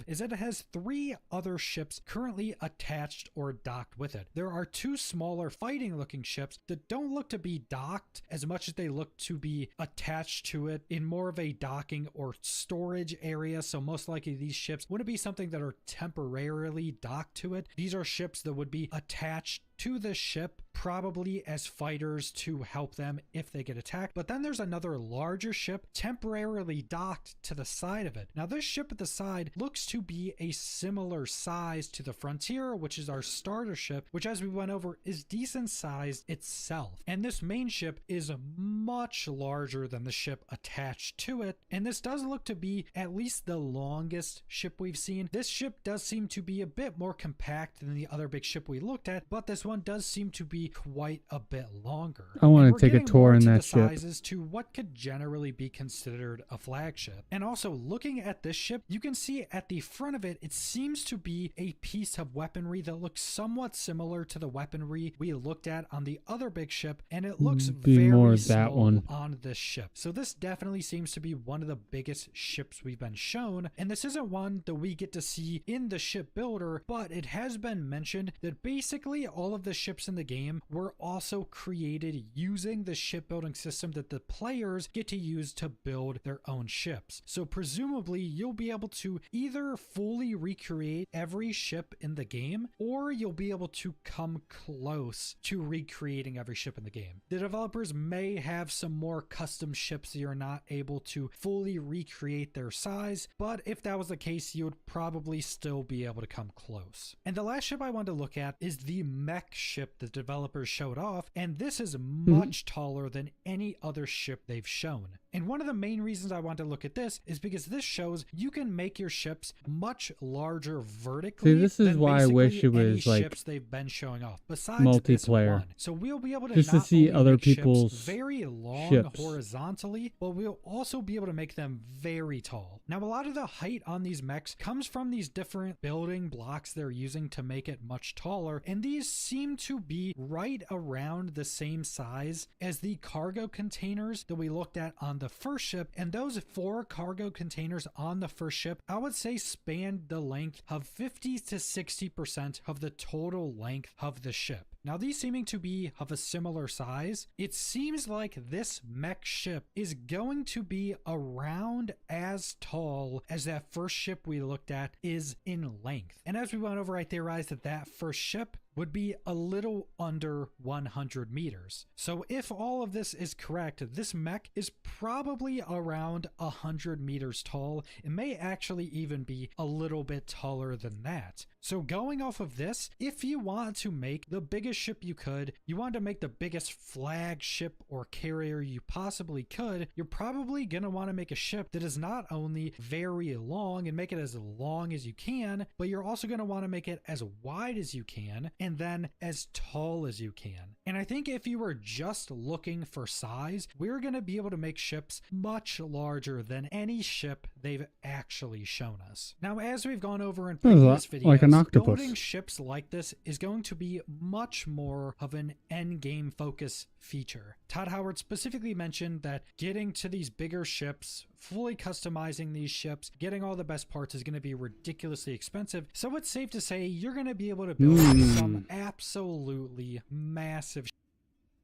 Is that it has 3 other ships currently attached or docked with it. There are 2 smaller fighting looking ships that don't look to be docked as much as they look to be attached to it in more of a docking or storage area. So most likely these ships wouldn't be something that are temporarily docked to it. These are ships that would be attached to the ship, probably as fighters to help them if they get attacked. But then there's another larger ship temporarily docked to the side of it. Now this ship at the side looks to be a similar size to the Frontier, which is our starter ship, which as we went over is decent sized itself. And this main ship is much larger than the ship attached to it. And this does look to be at least the longest ship we've seen. This ship does seem to be a bit more compact than the other big ship we looked at, but this one does seem to be quite a bit longer. I want to take a tour in that ship. Sizes to what could generally be considered a flagship. And also looking at this ship, you can see at the front of it, it seems to be a piece of weaponry that looks somewhat similar to the weaponry we looked at on the other big ship, and it looks very small on this ship. So this definitely seems to be one of the biggest ships we've been shown, and this isn't one that we get to see in the ship builder, but it has been mentioned that basically all of the ships in the game were also created using the shipbuilding system that the players get to use to build their own ships. So presumably you'll be able to either fully recreate every ship in the game, or you'll be able to come close to recreating every ship in the game. The developers may have some more custom ships that you're not able to fully recreate their size, but if that was the case, you would probably still be able to come close. And the last ship I wanted to look at is the mech ship the developers showed off, and this is much taller than any other ship they've shown. And one of the main reasons I want to look at this is because this shows you can make your ships much larger vertically. See, this is why I wish it was like ships they've been showing off besides multiplayer. So we'll be able to just not to see only other make ships people's very long ships horizontally, but we'll also be able to make them very tall. Now, a lot of the height on these mechs comes from these different building blocks they're using to make it much taller, and these seem to be right around the same size as the cargo containers that we looked at on the first ship. And those 4 cargo containers on the first ship, I would say spanned the length of 50 to 60% of the total length of the ship. Now, these seeming to be of a similar size, it seems like this mech ship is going to be around as tall as that first ship we looked at is in length. And as we went over, I theorized that that first ship would be a little under 100 meters. So if all of this is correct, this mech is probably around 100 meters tall. It may actually even be a little bit taller than that. So going off of this, if you want to make the biggest biggest ship you could, you wanted to make the biggest flagship or carrier you possibly could, you're probably going to want to make a ship that is not only very long and make it as long as you can, but you're also going to want to make it as wide as you can and then as tall as you can. And I think if you were just looking for size, we're going to be able to make ships much larger than any ship they've actually shown us. Now, as we've gone over in previous videos, like an octopus. Building ships like this is going to be much more of an end-game focus feature. Todd Howard specifically mentioned that getting to these bigger ships, fully customizing these ships, getting all the best parts is going to be ridiculously expensive. So it's safe to say you're going to be able to build some absolutely massive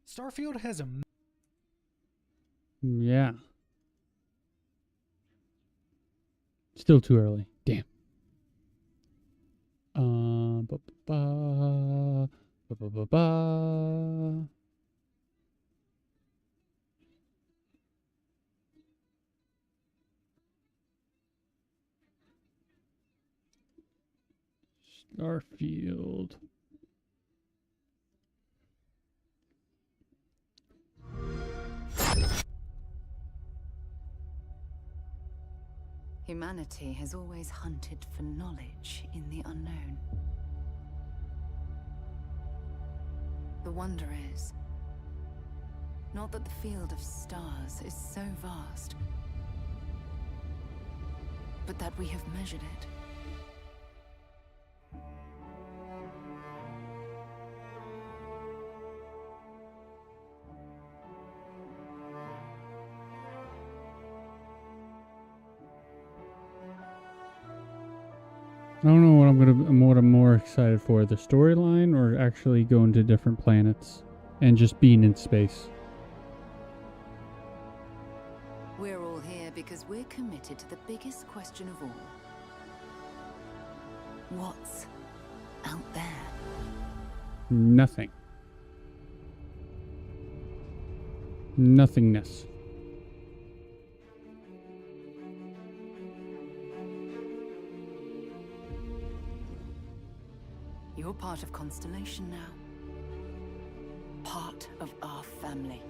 Starfield has a... Yeah. Still too early. Damn. Starfield. Humanity has always hunted for knowledge in the unknown. The wonder is, not that the field of stars is so vast, but that we have measured it. I don't know what I'm more excited for, the storyline or actually going to different planets and just being in space. We're all here because we're committed to the biggest question of all. What's out there? Nothing. Nothingness. You're part of Constellation now. Part of our family.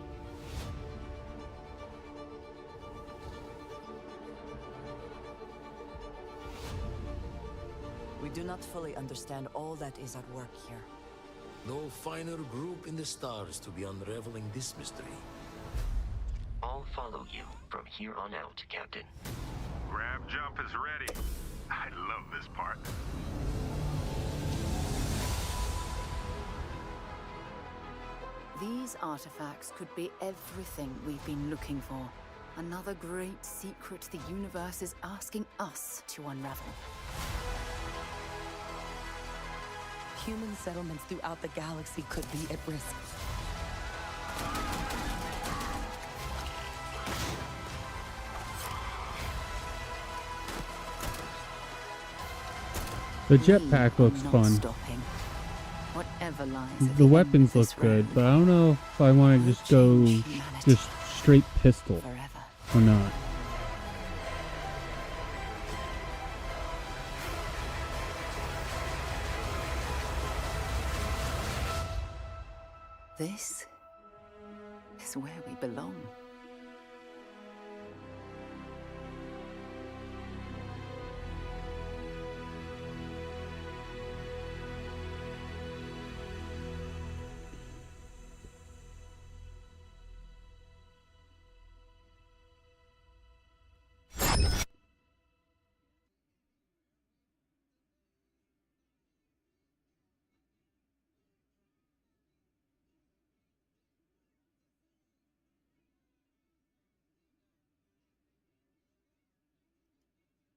We do not fully understand all that is at work here. No finer group in the stars to be unraveling this mystery. I'll follow you from here on out, Captain. Grab jump is ready. I love this part. These artifacts could be everything we've been looking for. Another great secret the universe is asking us to unravel. Human settlements throughout the galaxy could be at risk. The jetpack looks fun. Stopping. Whatever lies at The end weapons of look this good, road. but I don't know if I want to just go just straight pistol or not. This is where we belong.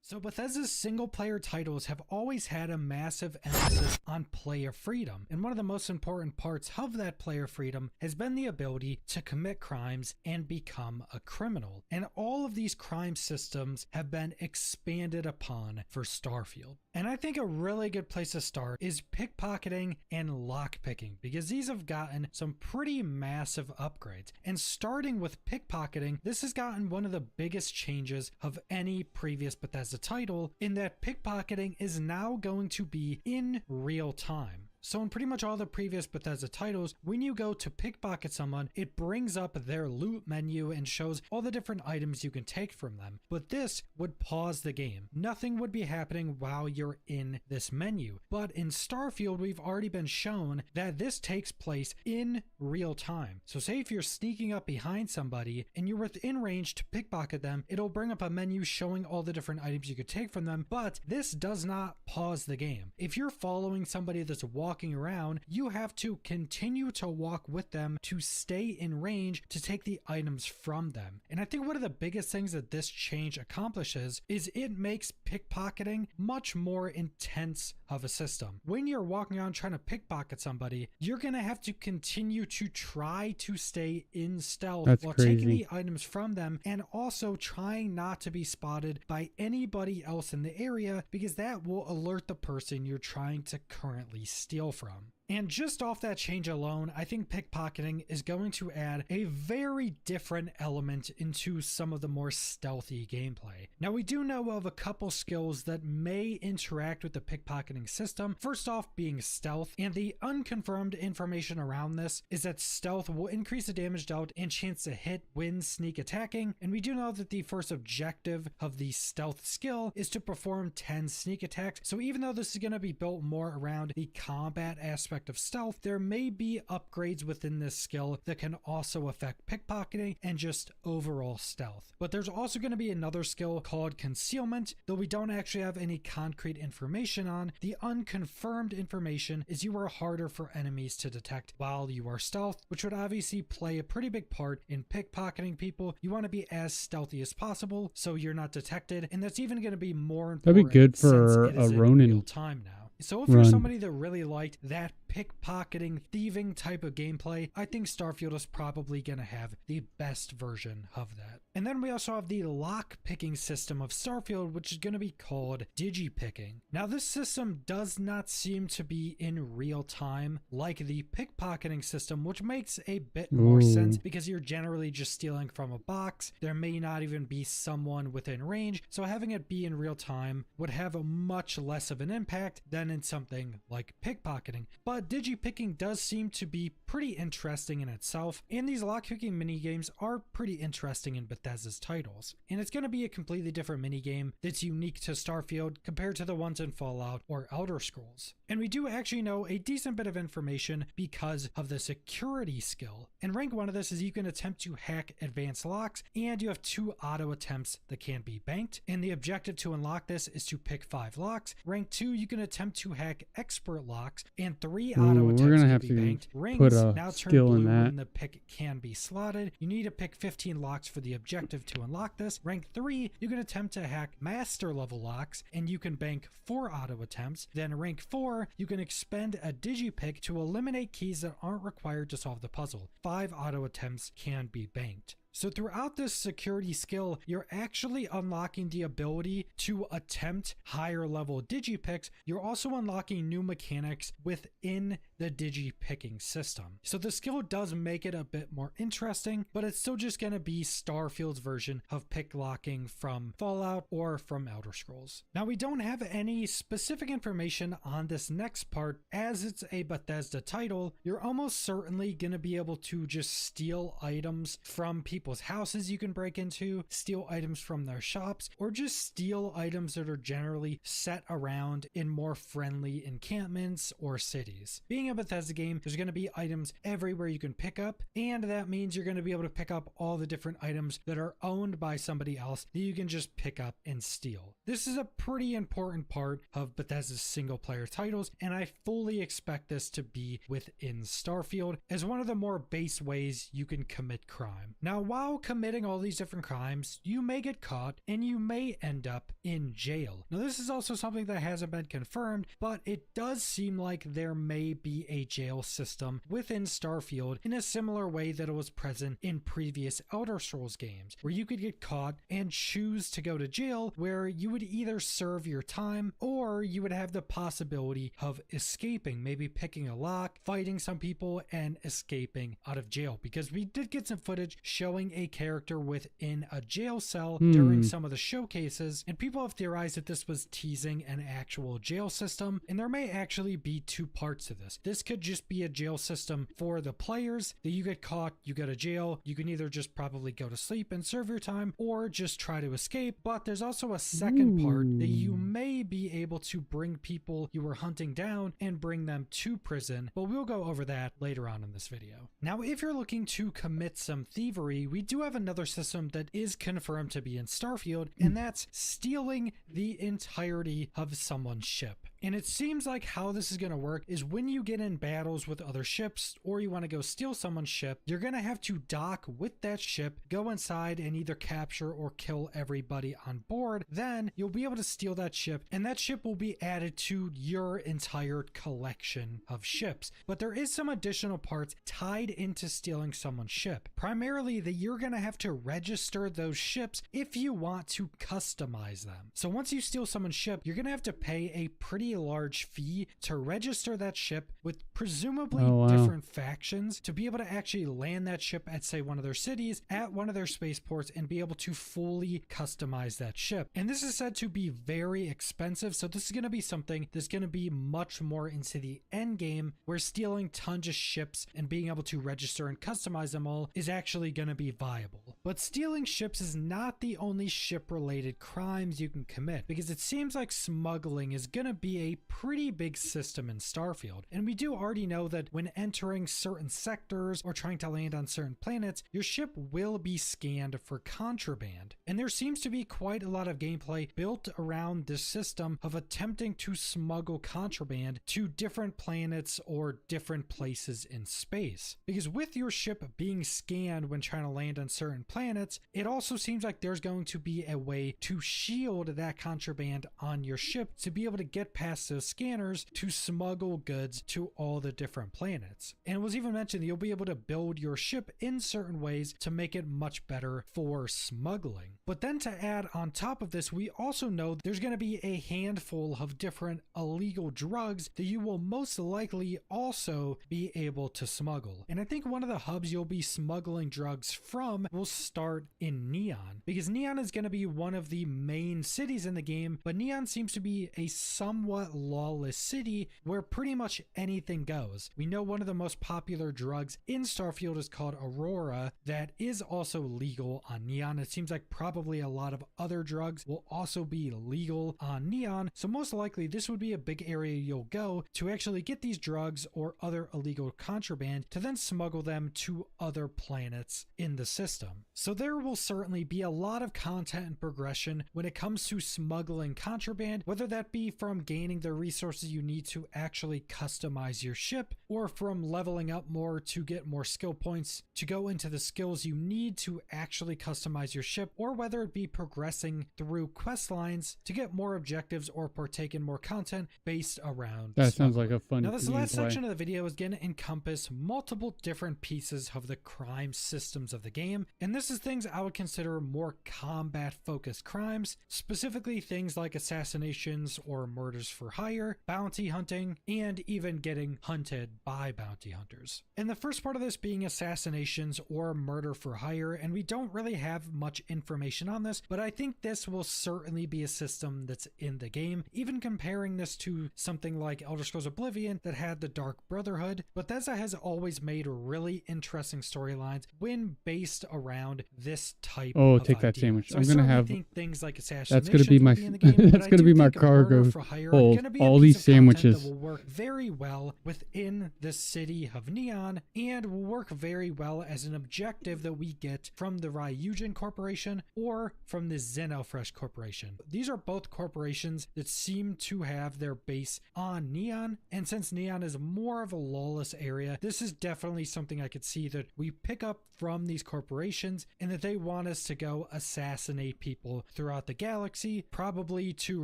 So Bethesda's single-player titles have always had a massive emphasis on player freedom, and one of the most important parts of that player freedom has been the ability to commit crimes and become a criminal. And all of these crime systems have been expanded upon for Starfield. And I think a really good place to start is pickpocketing and lockpicking, because these have gotten some pretty massive upgrades. And starting with pickpocketing, this has gotten one of the biggest changes of any previous Bethesda title, in that pickpocketing is now going to be in real time. So in pretty much all the previous Bethesda titles, when you go to pickpocket someone, it brings up their loot menu and shows all the different items you can take from them. But this would pause the game. Nothing would be happening while you're in this menu. But in Starfield, we've already been shown that this takes place in real time. So say if you're sneaking up behind somebody and you're within range to pickpocket them, it'll bring up a menu showing all the different items you could take from them, but this does not pause the game. If you're following somebody that's walking around, you have to continue to walk with them to stay in range to take the items from them. And I think one of the biggest things that this change accomplishes is it makes pickpocketing much more intense of a system. When you're walking around trying to pickpocket somebody, you're going to have to continue to try to stay in stealth while taking the items from them, and also trying not to be spotted by anybody else in the area, because that will alert the person you're trying to currently steal from. And just off that change alone, I think pickpocketing is going to add a very different element into some of the more stealthy gameplay. Now, we do know of a couple skills that may interact with the pickpocketing system. First off being stealth, and the unconfirmed information around this is that stealth will increase the damage dealt and chance to hit when sneak attacking. And we do know that the first objective of the stealth skill is to perform 10 sneak attacks. So even though this is going to be built more around the combat aspect of stealth, there may be upgrades within this skill that can also affect pickpocketing and just overall stealth. But there's also going to be another skill called concealment, though we don't actually have any concrete information on. The unconfirmed information is you are harder for enemies to detect while you are stealth, which would obviously play a pretty big part in pickpocketing people. You want to be as stealthy as possible so you're not detected, and that's even going to be more important. That'd be good for a Ronin real time now. So if you're somebody that really liked that pickpocketing, thieving type of gameplay, I think Starfield is probably going to have the best version of that. And then we also have the lock picking system of Starfield, which is going to be called digipicking. Now this system does not seem to be in real time like the pickpocketing system, which makes a bit more sense because you're generally just stealing from a box. There may not even be someone within range, so having it be in real time would have a much less of an impact than in something like pickpocketing. But digipicking does seem to be pretty interesting in itself, and these lockpicking minigames are pretty interesting in Bethesda's titles. And it's going to be a completely different minigame that's unique to Starfield compared to the ones in Fallout or Elder Scrolls. And we do actually know a decent bit of information because of the security skill. And rank 1 of this is you can attempt to hack advanced locks, and you have 2 auto attempts that can be banked. And the objective to unlock this is to pick 5 locks. Rank 2, you can attempt to hack expert locks, and 3 auto attempts can be banked. Rings now turn blue when the pick can be slotted. You need to pick 15 locks for the objective to unlock this. Rank 3, you can attempt to hack master level locks, and you can bank 4 auto attempts. Then rank 4, you can expend a digipick to eliminate keys that aren't required to solve the puzzle. 5 auto attempts can be banked. So throughout this security skill, you're actually unlocking the ability to attempt higher level digipicks. You're also unlocking new mechanics within the digipicking system. So the skill does make it a bit more interesting, but it's still just going to be Starfield's version of pick locking from Fallout or from Elder Scrolls. Now we don't have any specific information on this next part. As it's a Bethesda title, you're almost certainly going to be able to just steal items from people's houses you can break into, steal items from their shops, or just steal items that are generally set around in more friendly encampments or cities. Being a Bethesda game, there's going to be items everywhere you can pick up, and that means you're going to be able to pick up all the different items that are owned by somebody else that you can just pick up and steal. This is a pretty important part of Bethesda's single player titles, and I fully expect this to be within Starfield as one of the more base ways you can commit crime. Now, while committing all these different crimes, you may get caught and you may end up in jail. Now, this is also something that hasn't been confirmed, but it does seem like there may be a jail system within Starfield in a similar way that it was present in previous Elder Scrolls games, where you could get caught and choose to go to jail, where you would either serve your time or you would have the possibility of escaping, maybe picking a lock, fighting some people, and escaping out of jail. Because we did get some footage showing showing a character within a jail cell during some of the showcases, and people have theorized that this was teasing an actual jail system, and there may actually be two parts to this. This could just be a jail system for the players, that you get caught, you go to jail, you can either just probably go to sleep and serve your time, or just try to escape. But there's also a second part that you may be able to bring people you were hunting down and bring them to prison, but we'll go over that later on in this video. Now, if you're looking to commit some thievery, we do have another system that is confirmed to be in Starfield, and that's stealing the entirety of someone's ship. And it seems like how this is going to work is when you get in battles with other ships, or you want to go steal someone's ship, you're going to have to dock with that ship, go inside and either capture or kill everybody on board. Then you'll be able to steal that ship, and that ship will be added to your entire collection of ships. But there is some additional parts tied into stealing someone's ship. Primarily that you're going to have to register those ships if you want to customize them. So once you steal someone's ship, you're going to have to pay a pretty large fee to register that ship with presumably different factions to be able to actually land that ship at, say, one of their cities, at one of their spaceports, and be able to fully customize that ship. And this is said to be very expensive, so this is going to be something that's going to be much more into the end game, where stealing tons of ships and being able to register and customize them all is actually going to be viable. But stealing ships is not the only ship-related crimes you can commit, because it seems like smuggling is going to be a pretty big system in Starfield. And we do already know that when entering certain sectors or trying to land on certain planets, your ship will be scanned for contraband. And there seems to be quite a lot of gameplay built around this system of attempting to smuggle contraband to different planets or different places in space. Because with your ship being scanned when trying to land on certain planets, it also seems like there's going to be a way to shield that contraband on your ship to be able to get past those scanners to smuggle goods to all the different planets. And it was even mentioned that you'll be able to build your ship in certain ways to make it much better for smuggling. But then to add on top of this, we also know there's going to be a handful of different illegal drugs that you will most likely also be able to smuggle. And I think one of the hubs you'll be smuggling drugs from will start in Neon, because Neon is going to be one of the main cities in the game, but Neon seems to be a somewhat lawless city where pretty much anything goes. We know one of the most popular drugs in Starfield is called Aurora, that is also legal on Neon. It seems like probably a lot of other drugs will also be legal on Neon, so most likely this would be a big area you'll go to actually get these drugs or other illegal contraband to then smuggle them to other planets in the system. So there will certainly be a lot of content and progression when it comes to smuggling contraband, whether that be from gaining the resources you need to actually customize your ship, or from leveling up more to get more skill points to go into the skills you need to actually customize your ship, or whether it be progressing through quest lines to get more objectives or partake in more content based around that sounds like a fun Now this last section of the video is going to encompass multiple different pieces of the crime systems of the game, and this is things I would consider more combat focused crimes, specifically things like assassinations or murders for hire, bounty hunting, and even getting hunted by bounty hunters. And the first part of this being assassinations or murder for hire, and we don't really have much information on this, but I think this will certainly be a system that's in the game, even comparing this to something like Elder Scrolls Oblivion that had the Dark Brotherhood. Bethesda has always made really interesting storylines when based around this type of take that idea. sandwich. So I'm I gonna certainly have think things like assassinations that's gonna be my in the game, but that's I gonna do be my think cargo murder for hire is hold. gonna be a All piece these of content sandwiches. that will work very well within the city of Neon, and will work very well as an objective that we get from the Ryujin Corporation or from the Xenofresh Corporation. These are both corporations that seem to have their base on Neon, and since Neon is more of a lawless area, this is definitely something I could see that we pick up from these corporations, and that they want us to go assassinate people throughout the galaxy, probably to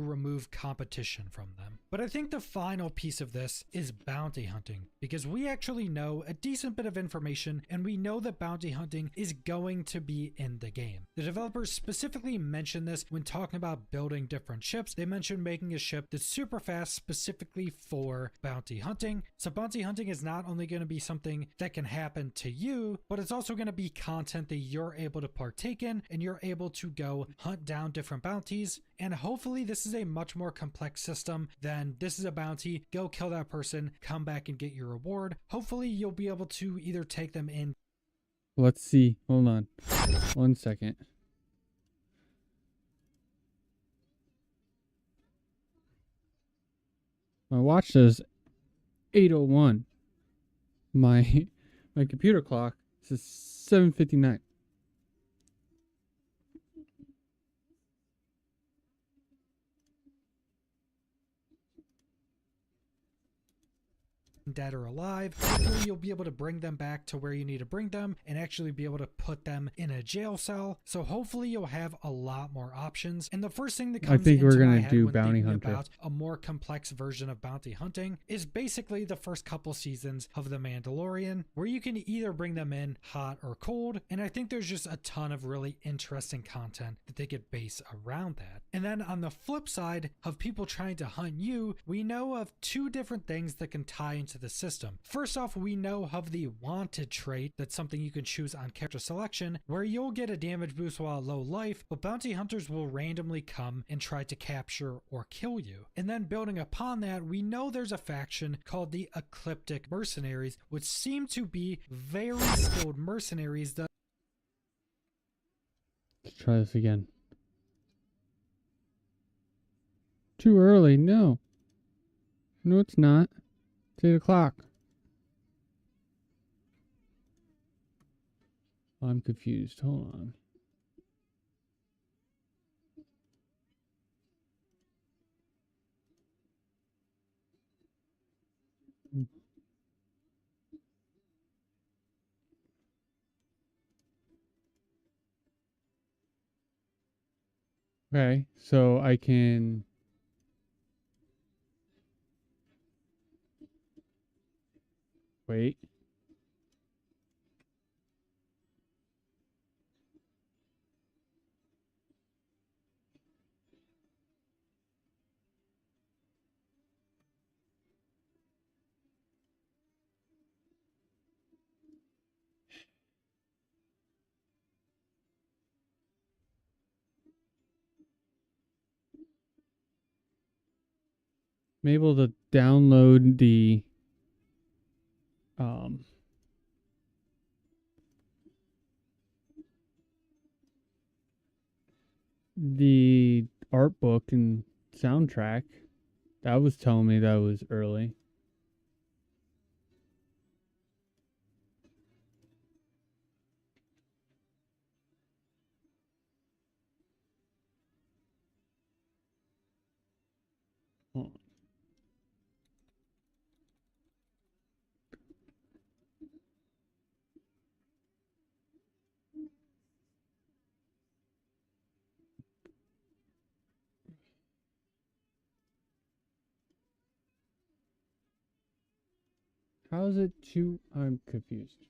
remove competition from from them. But I think the final piece of this is bounty hunting, because we actually know a decent bit of information and we know that bounty hunting is going to be in the game. The developers specifically mentioned this when talking about building different ships. They mentioned making a ship that's super fast specifically for bounty hunting. So bounty hunting is not only going to be something that can happen to you, but it's also going to be content that you're able to partake in, and you're able to go hunt down different bounties. And hopefully this is a much more complex system than this is a bounty, go kill that person, come back and get your reward. Hopefully you'll be able to either take them in. Let's see. Hold on. 1 second. My watch says 8:01. My computer clock says 7:59. Dead or alive. Hopefully you'll be able to bring them back to where you need to bring them and actually be able to put them in a jail cell. So hopefully you'll have a lot more options. And the first thing that comes think we're into my gonna head do when bounty thinking hunter. about a more complex version of bounty hunting is basically the first couple seasons of The Mandalorian, where you can either bring them in hot or cold. And I think there's just a ton of really interesting content that they could base around that. And then on the flip side of people trying to hunt you, we know of two different things that can tie into the system. First off, we know of the wanted trait. That's something you can choose on character selection, where you'll get a damage boost while at low life, but bounty hunters will randomly come and try to capture or kill you. And then building upon that, we know there's a faction called the Ecliptic Mercenaries, which seem to be very skilled mercenaries that... Let's try this again. Too early. No. No, it's not. It's 8 o'clock. I'm confused. Hold on. Okay, so I can... Wait. I'm able to download the art book and soundtrack. That was telling me that was early. Hold on. How is it too... I'm confused.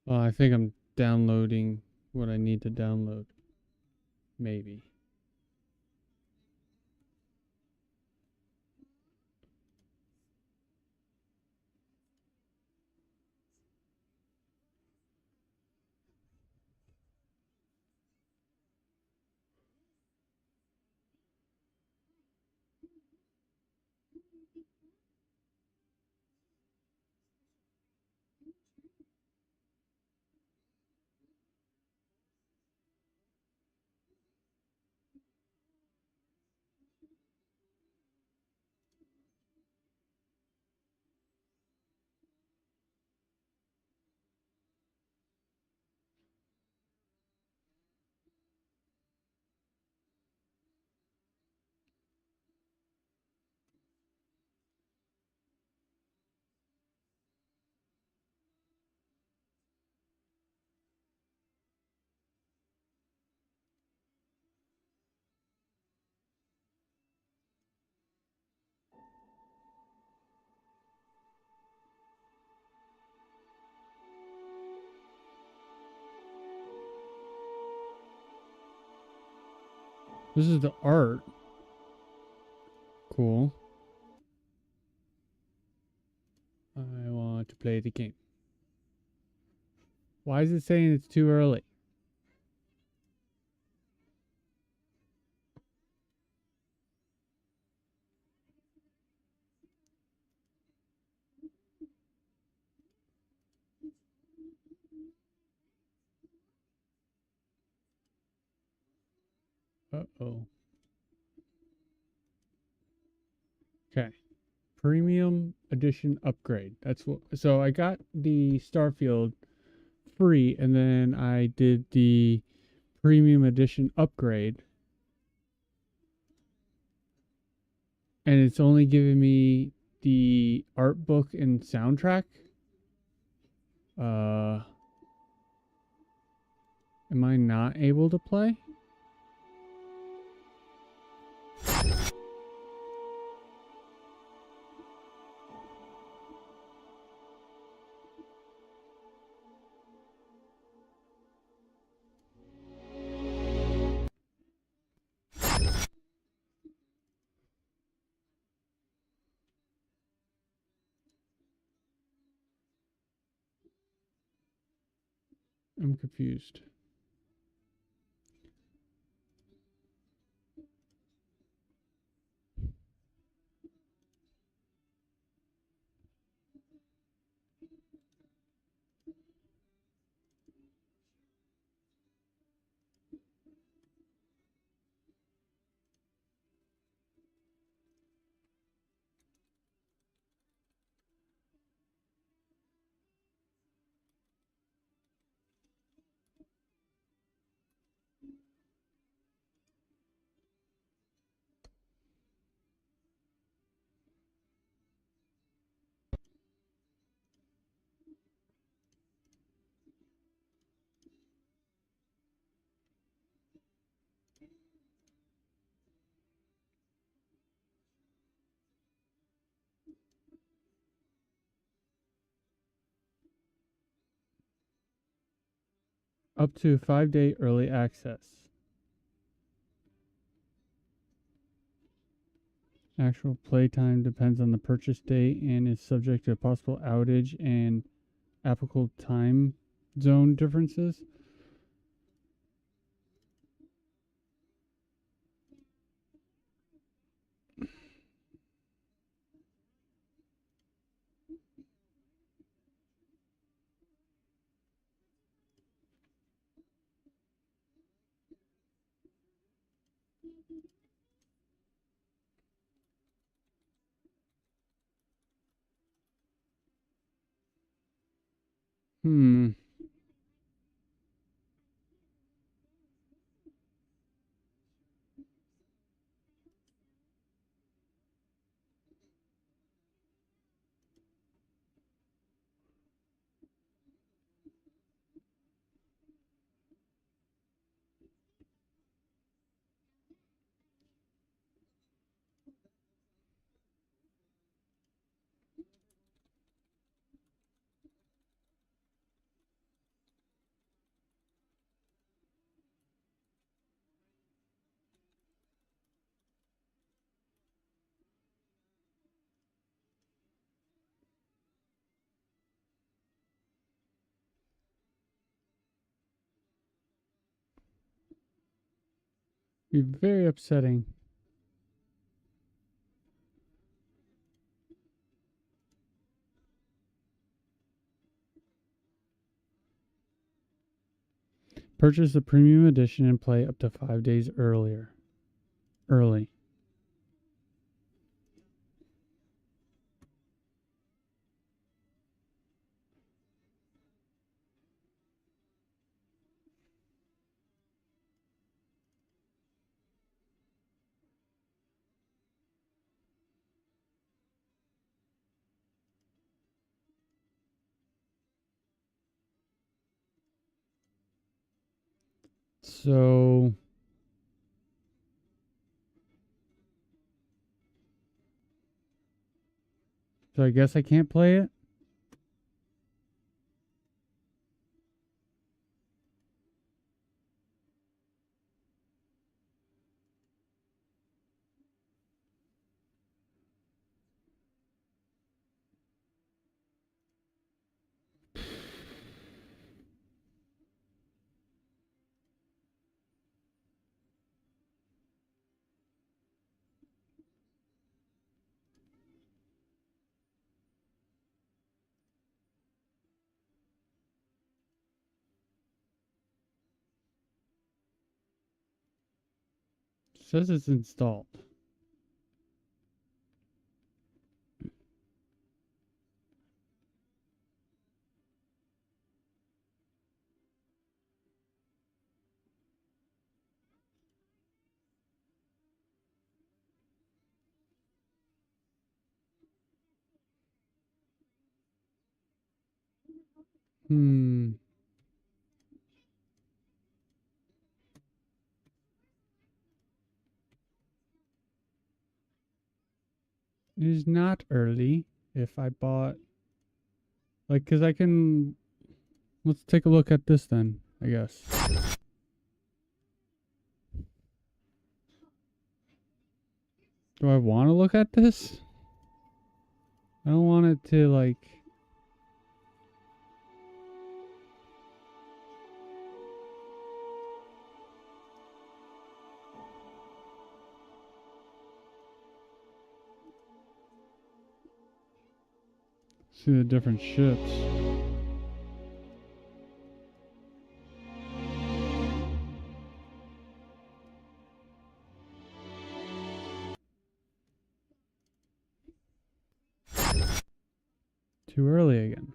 I think I'm downloading what I need to download. Maybe. This is the art. Cool. I want to play the game. Why is it saying it's too early? Uh-oh. Okay. Premium edition upgrade. That's what. So I got the Starfield free, and then I did the premium edition upgrade, and it's only giving me the art book and soundtrack. Am I not able to play? I'm confused. Up to 5-day early access. Actual playtime depends on the purchase date and is subject to a possible outage and applicable time zone differences. Be very upsetting. Purchase the premium edition and play up to 5 days early. So I guess I can't play it? says it's installed. It is not early if I bought... Like, because I can... Let's take a look at this then, I guess. Do I want to look at this? I don't want it to, like... See the different ships. Too early again.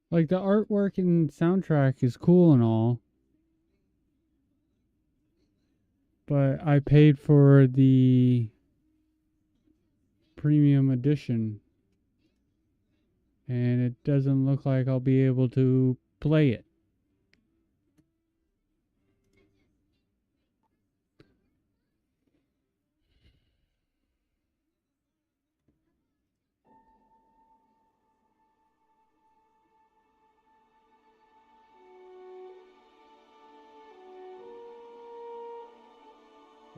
Like, the artwork and soundtrack is cool and all, but I paid for the premium edition, and it doesn't look like I'll be able to play it.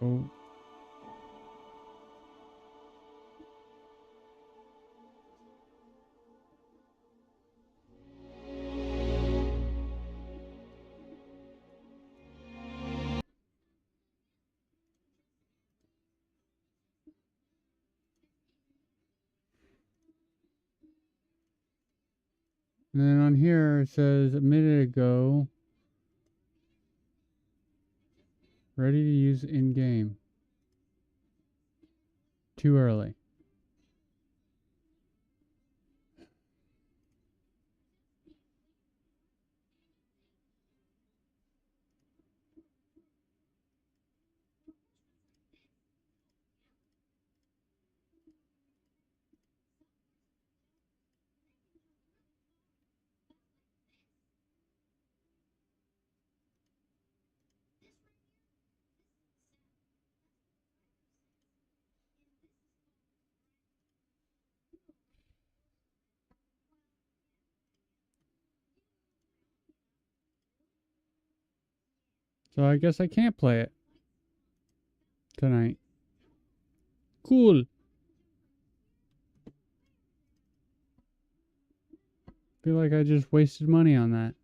Oh. And then on here it says a minute ago, ready to use in-game. Too early. So I guess I can't play it tonight. Cool. Feel like I just wasted money on that.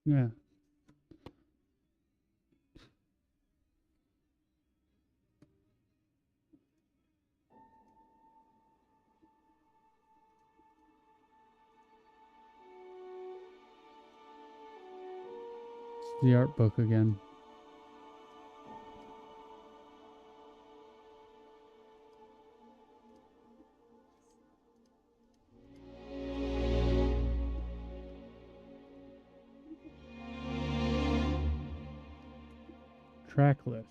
Yeah. It's the art book again. Track list.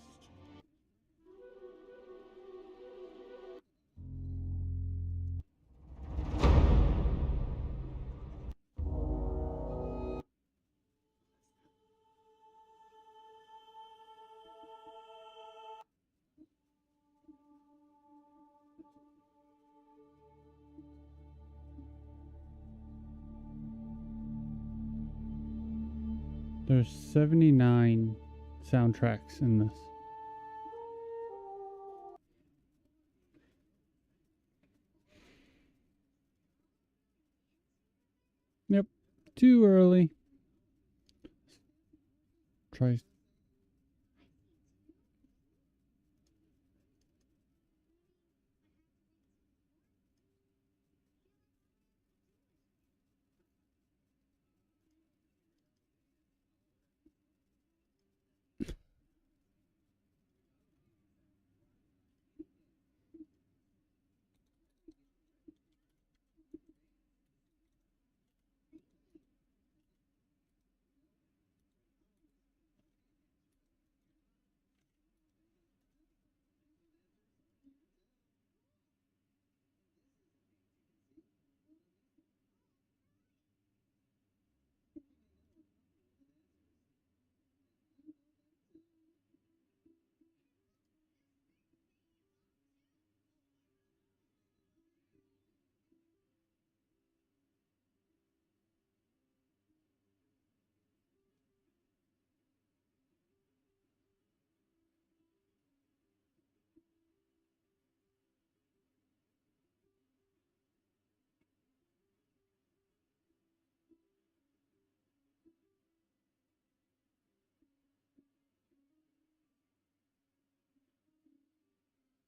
There's 79 soundtracks in this. Yep, too early. Try.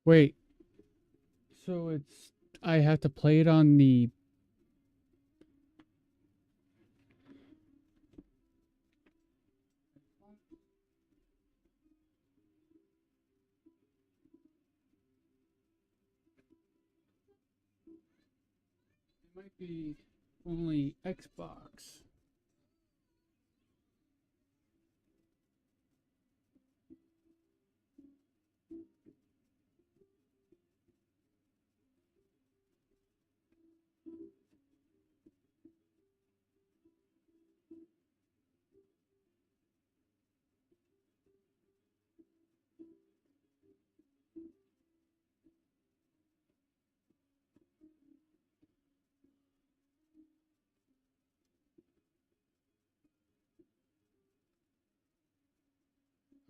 Wait. So it's I have to play it on the it might be only Xbox.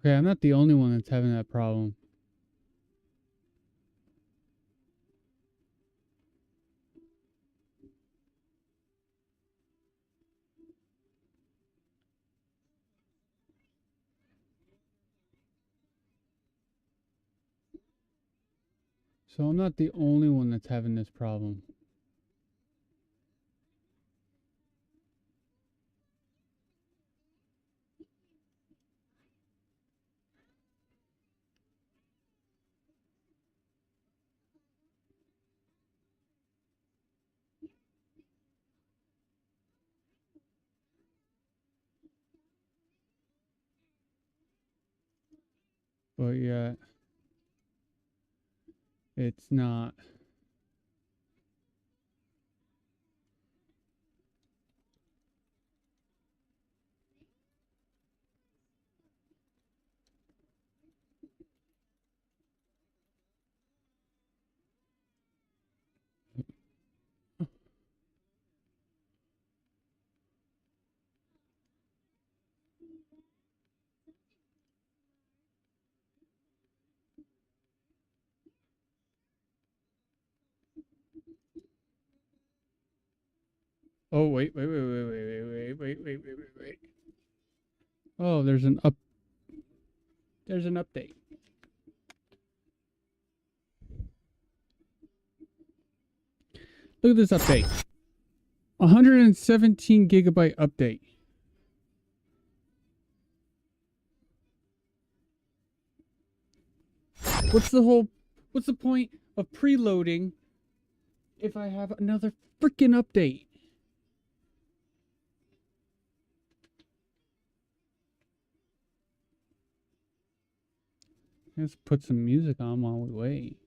Okay, I'm not the only one that's having that problem. So I'm not the only one that's having this problem. But yeah, it's not. Oh wait. Oh, there's an update. Look at this update. 117 gigabyte update. What's the point of preloading if I have another freaking update? Let's put some music on while we wait.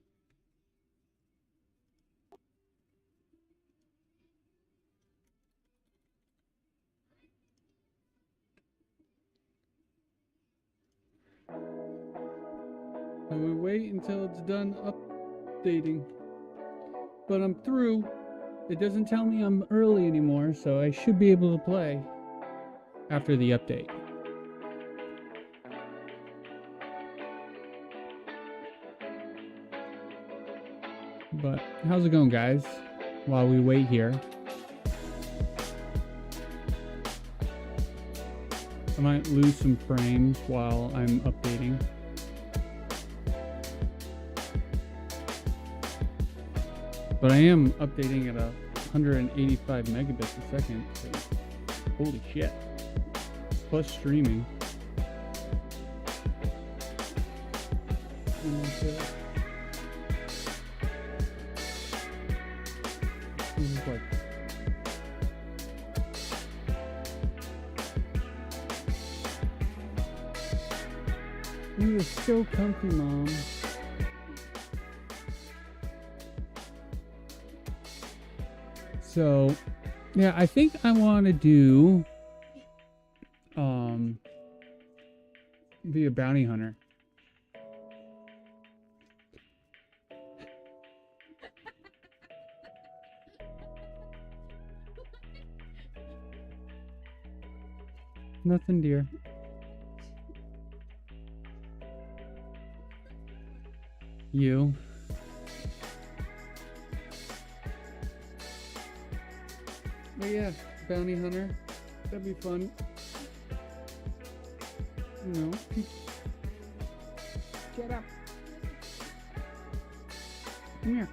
And we wait until it's done updating. But I'm through. It doesn't tell me I'm early anymore, so I should be able to play after the update. But how's it going, guys? While we wait here. I might lose some frames while I'm updating. But I am updating at 185 megabits a second. So holy shit. Plus streaming. And this is like you are so comfy, Mom. So, yeah, I think I want to do be a bounty hunter. Nothing, dear. You. But yeah, bounty hunter. That'd be fun. No. Get up. Come here.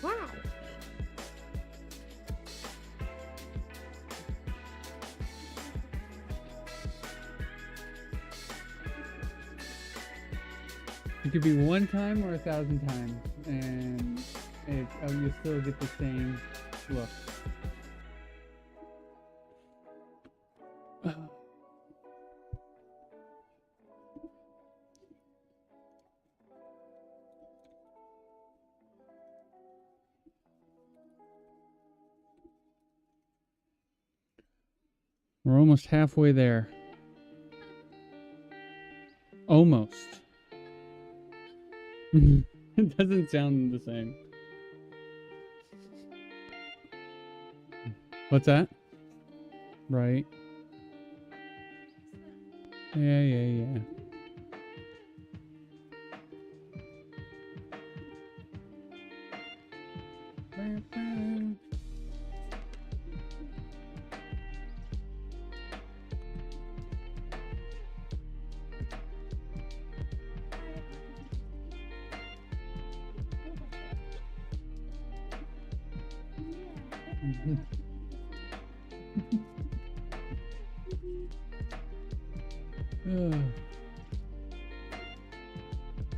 Wow. It could be one time or 1,000 times, and you still get the same look. We're almost halfway there. Almost. It doesn't sound the same. What's that? Right. Yeah.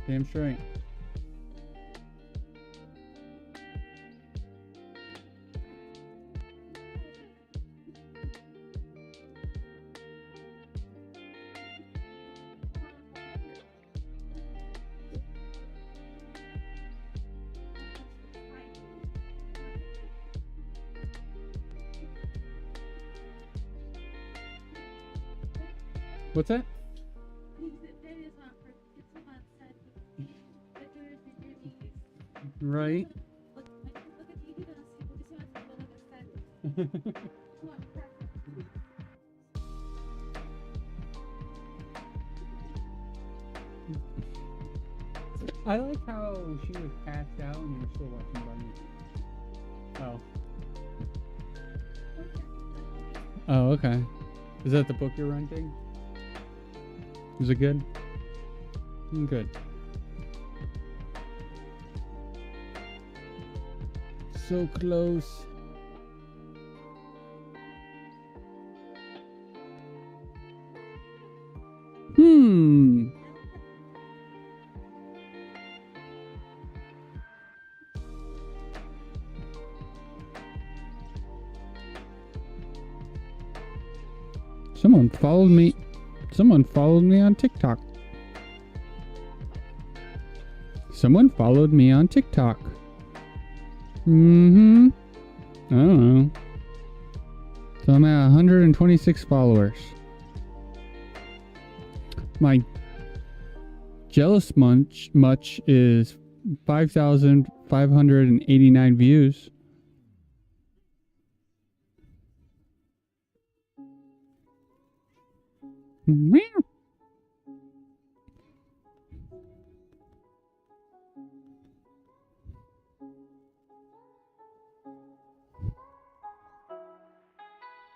Damn straight. What's that? Right. I like how she was passed out and you were still watching Bunny. Oh. Oh, okay. Is that the book you're renting? Is it good? Good. So close. Someone followed me. Someone followed me on TikTok. Someone followed me on TikTok. I don't know. So I'm at 126 followers. My jealous much is 5,589 views.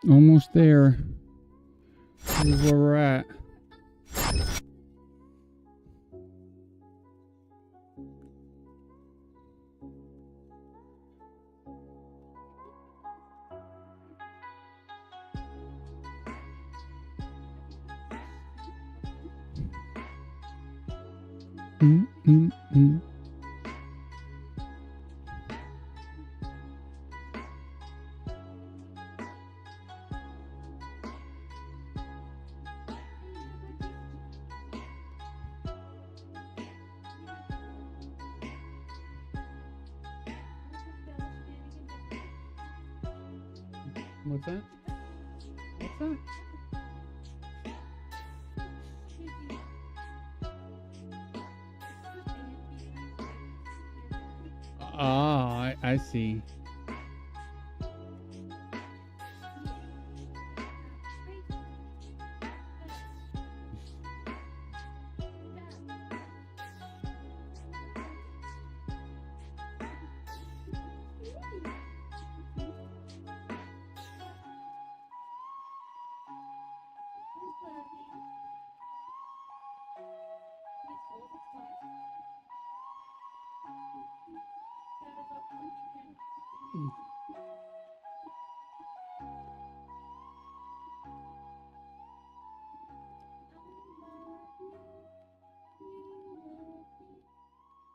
Almost there. This is where we're at. What's that? What's that? Ah, I see.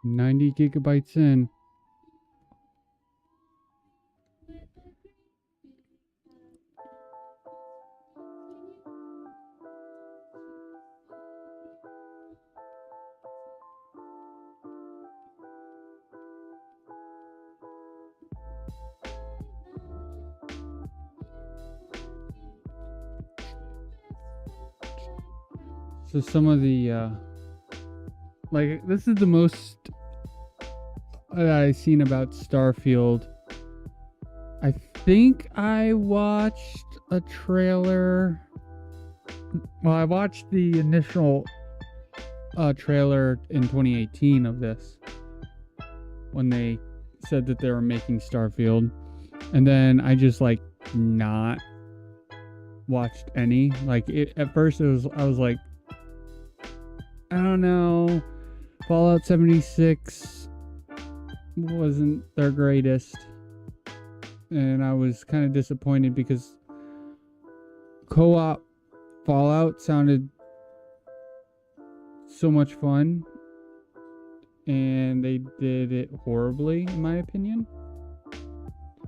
$90 gigabytes in. So some of the like this is the most that I've seen about Starfield. I think I watched a trailer. Well, I watched the initial trailer in 2018 of this when they said that they were making Starfield, and then I just like not watched any. Like at first I was like, I don't know, Fallout 76 wasn't their greatest, and I was kind of disappointed because co-op Fallout sounded so much fun, and they did it horribly in my opinion.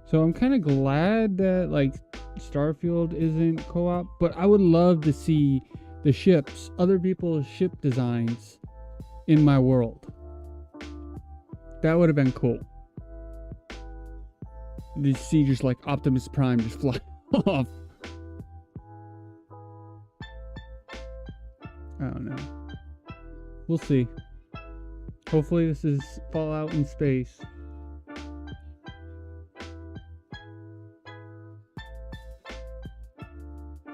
So I'm kind of glad that like Starfield isn't co-op, but I would love to see the ships, other people's ship designs in my world. That would have been cool. To see just like Optimus Prime just fly off. I don't know. We'll see. Hopefully this is Fallout in space.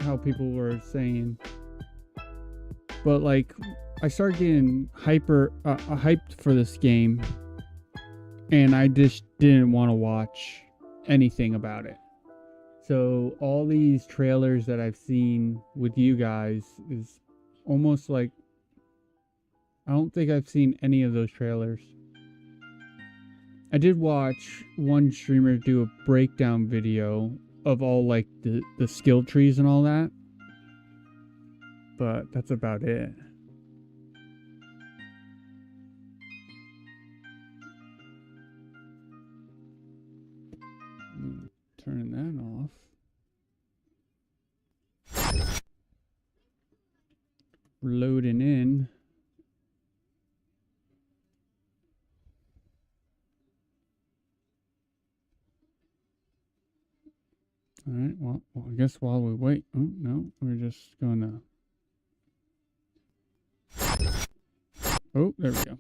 How people were saying. But like, I started getting hyped for this game, and I just didn't want to watch anything about it. So all these trailers that I've seen with you guys is almost like, I don't think I've seen any of those trailers. I did watch one streamer do a breakdown video of all like the skill trees and all that, but that's about it. Turning that off. Loading in. All right, well, I guess while we wait, oh no, we're just going to, oh, there we go.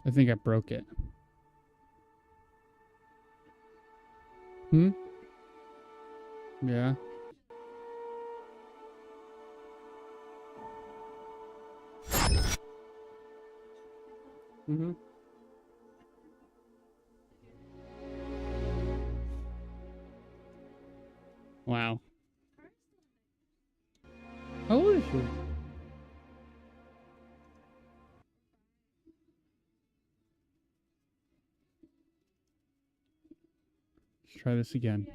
I think I broke it. Yeah. Wow. How old is she? Let's try this again.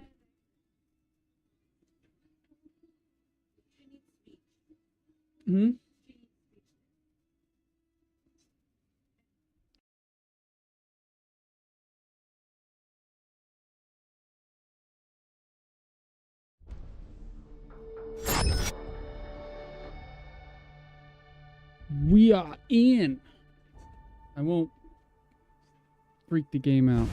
We are in. I won't freak the game out.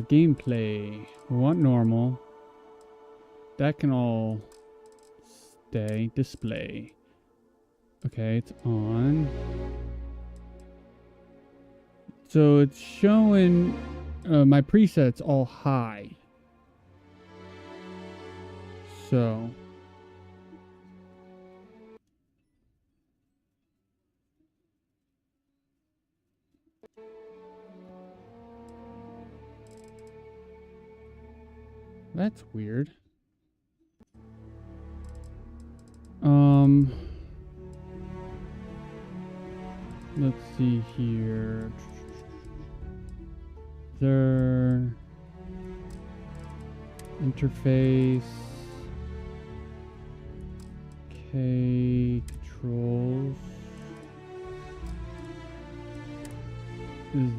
Gameplay. We want normal. That can all stay. Display. Okay, it's on. So it's showing my presets all high. So that's weird. Let's see here. Their interface. Okay, controls.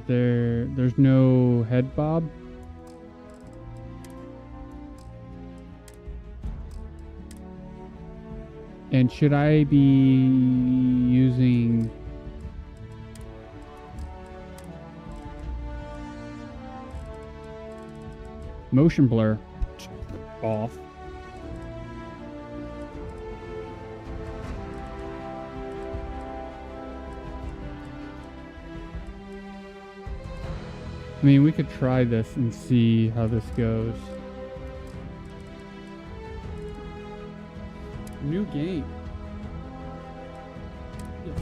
There's no head bob? And should I be using motion blur off? I mean, we could try this and see how this goes. New game. Yes.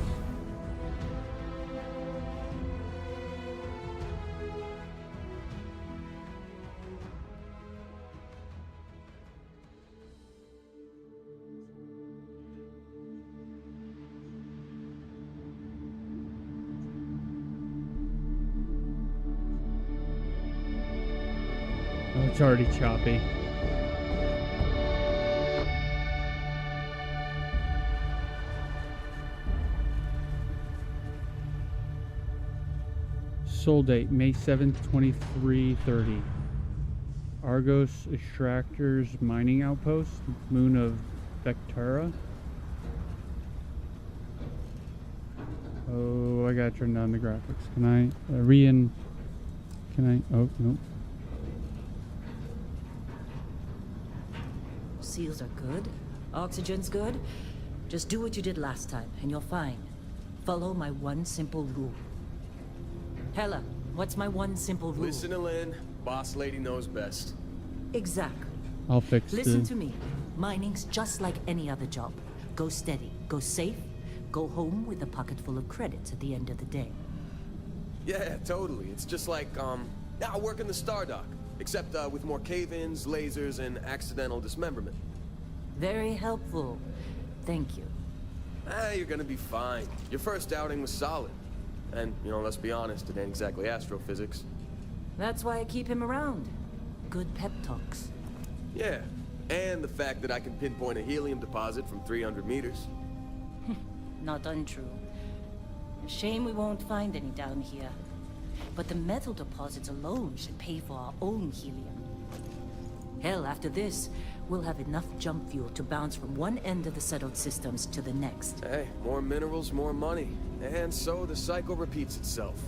Oh, it's already choppy. Soul date, May 7th, 2330. Argos Extractors Mining Outpost, Moon of Vectura. Oh, I gotta turn down the graphics. Can I Can I? Oh, no. Seals are good. Oxygen's good. Just do what you did last time, and you're fine. Follow my one simple rule. Hella, what's my one simple rule? Listen to Lynn. Boss lady knows best. Exactly. I'll fix Listen to me. Mining's just like any other job. Go steady, go safe, go home with a pocket full of credits at the end of the day. Yeah, totally. It's just like, now work in the Star Dock. Except, with more cave-ins, lasers, and accidental dismemberment. Very helpful. Thank you. You're gonna be fine. Your first outing was solid. And, you know, let's be honest, it ain't exactly astrophysics. That's why I keep him around. Good pep talks. Yeah, and the fact that I can pinpoint a helium deposit from 300 meters. Not untrue. Shame we won't find any down here. But the metal deposits alone should pay for our own helium. Hell, after this, we'll have enough jump fuel to bounce from one end of the settled systems to the next. Hey, more minerals, more money. And so the cycle repeats itself.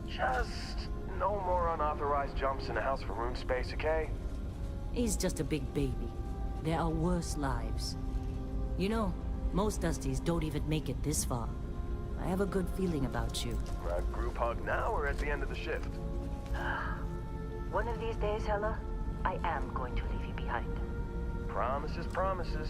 Just no more unauthorized jumps in the house for rune space, okay? He's just a big baby. There are worse lives. You know, most Dusties don't even make it this far. I have a good feeling about you. A group hug now or at the end of the shift? One of these days, Hella, I am going to leave you behind. Promises, promises.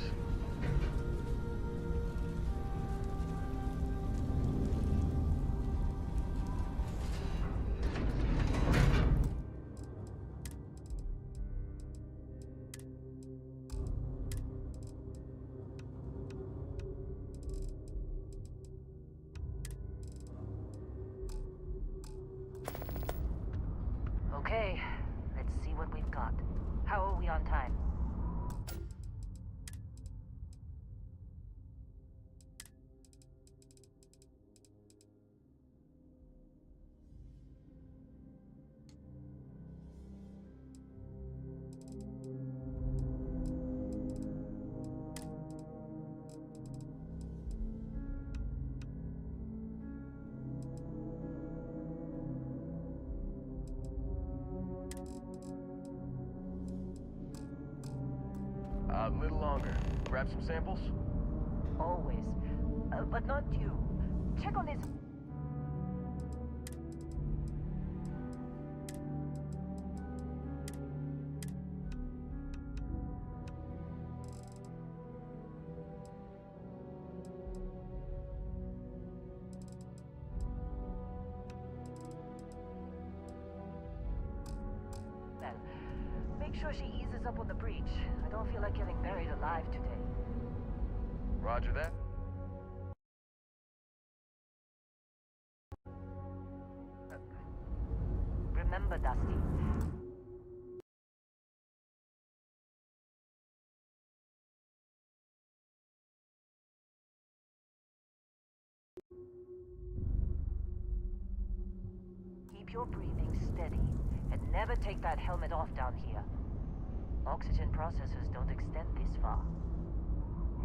Okay, let's see what we've got. How are we on time? A little longer. Grab some samples? Always. But not you. Check on his... Well, make sure she eases up on the breach. I don't feel like getting buried alive today. Roger that. Remember, Dusty. Keep your breathing steady and never take that helmet off down here. Oxygen processors don't extend this far.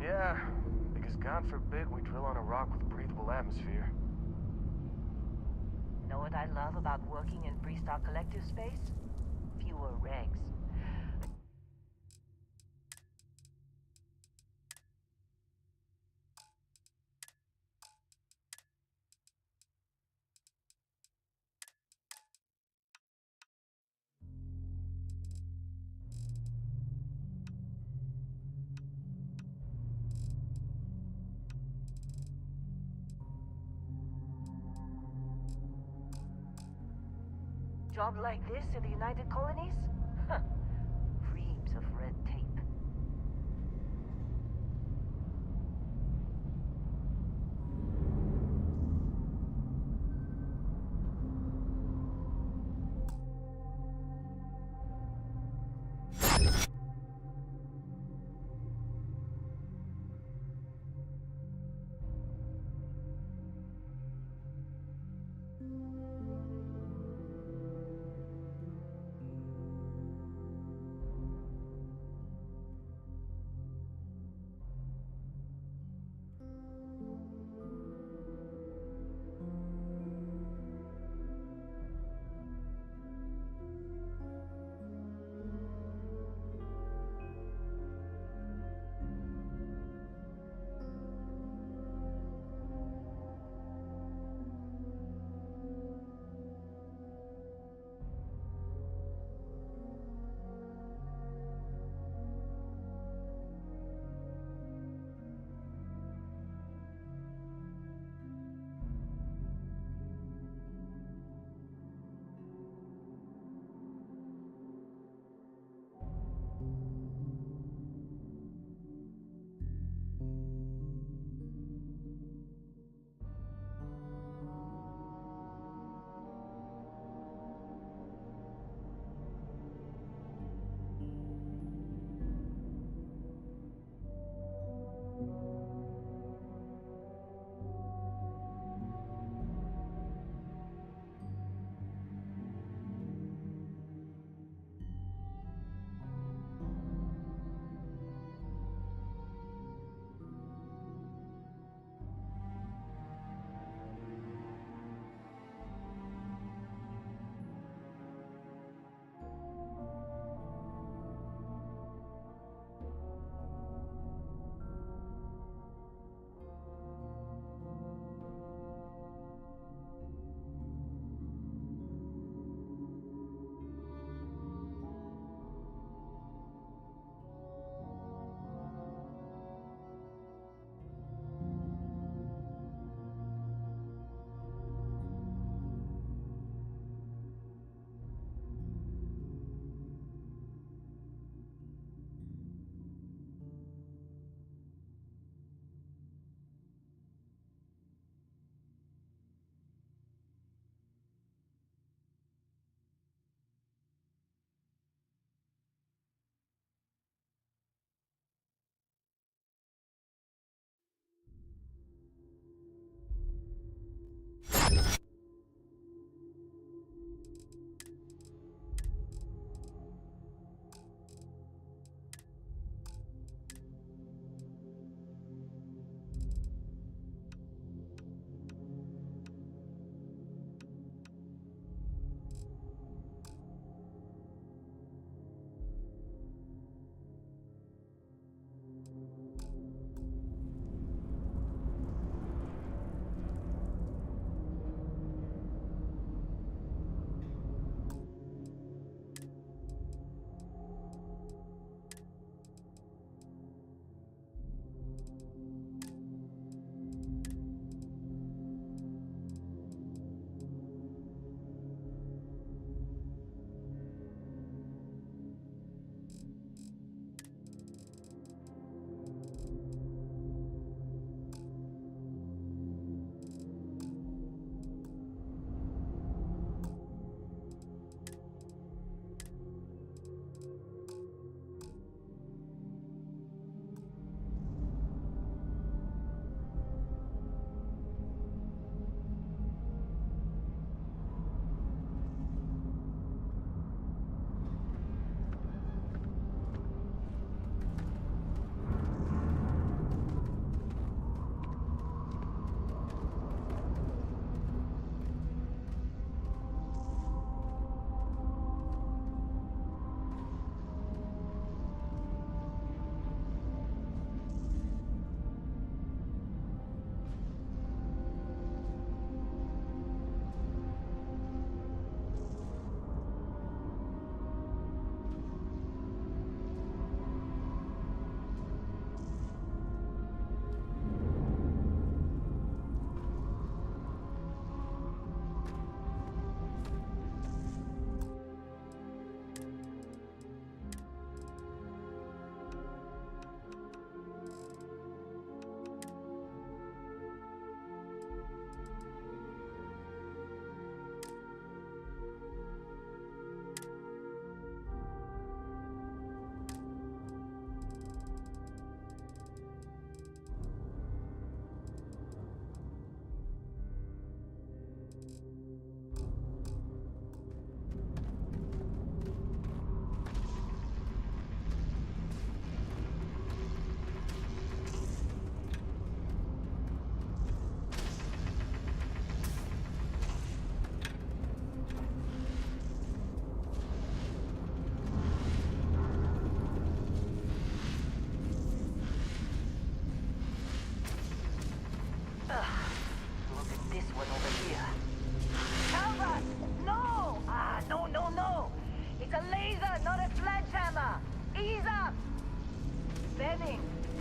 Yeah, because God forbid we drill on a rock with breathable atmosphere. Know what I love about working in Freestar Collective space? Fewer regs. Job like this in the United Colonies? Huh. Reams of red tape.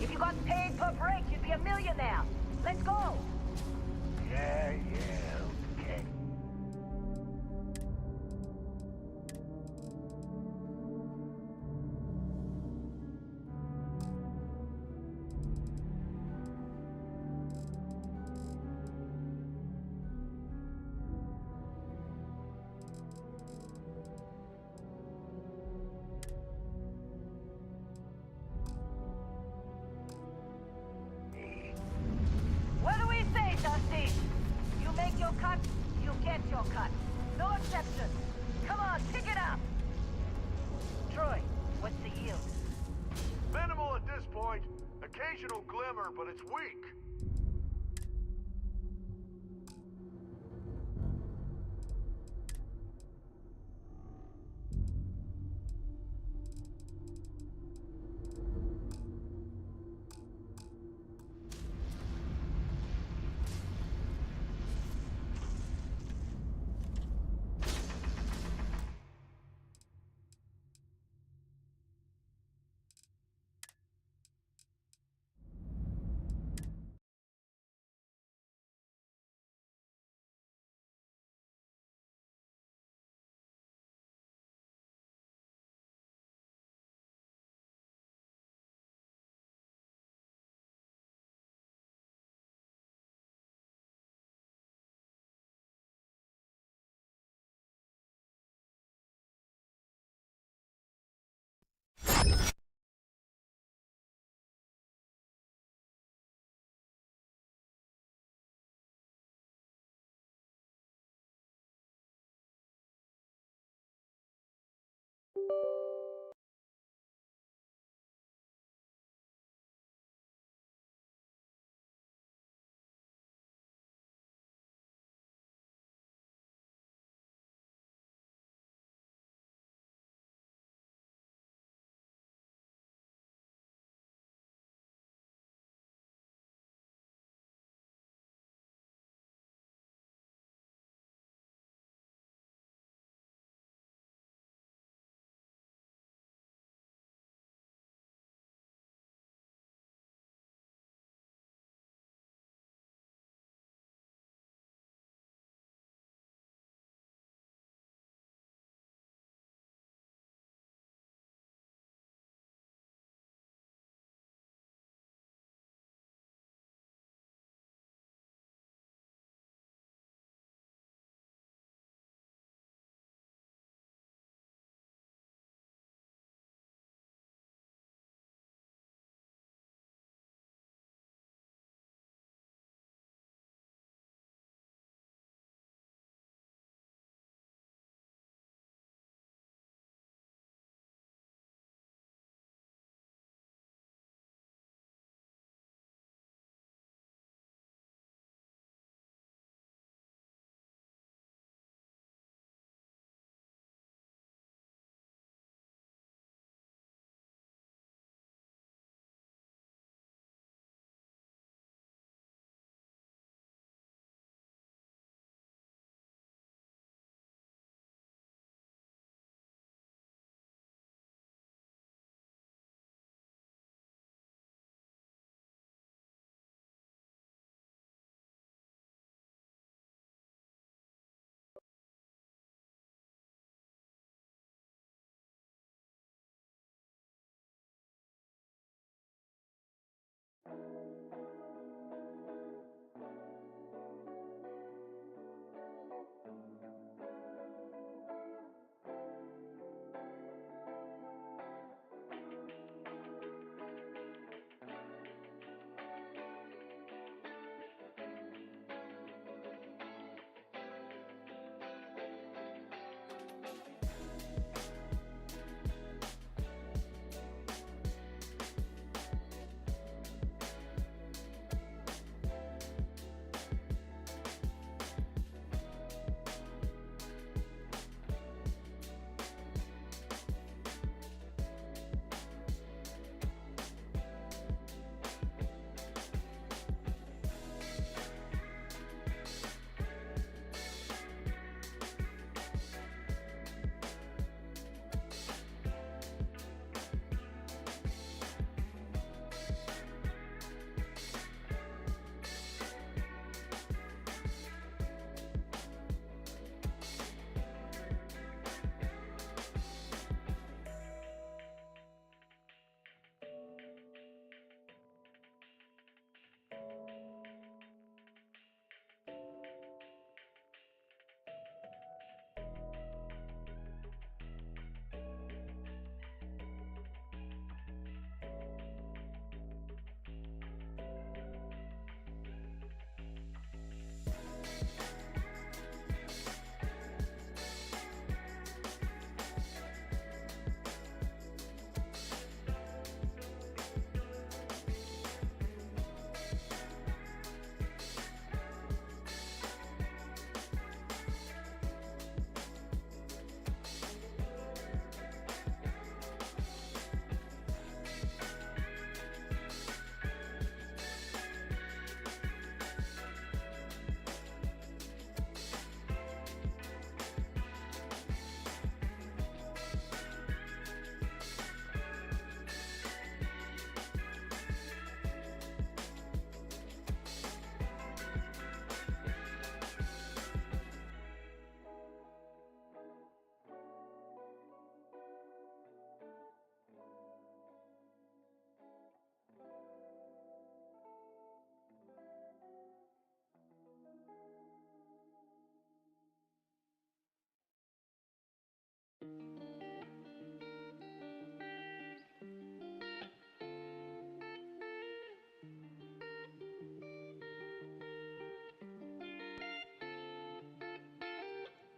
If you got paid per break, you'd be a millionaire. Let's go! Yeah, okay. What do we say, Dusty? You make your cut, you get your cut. No exceptions. Come on, pick it up. Troy, what's the yield? Minimal at this point. Occasional glimmer, but it's weak.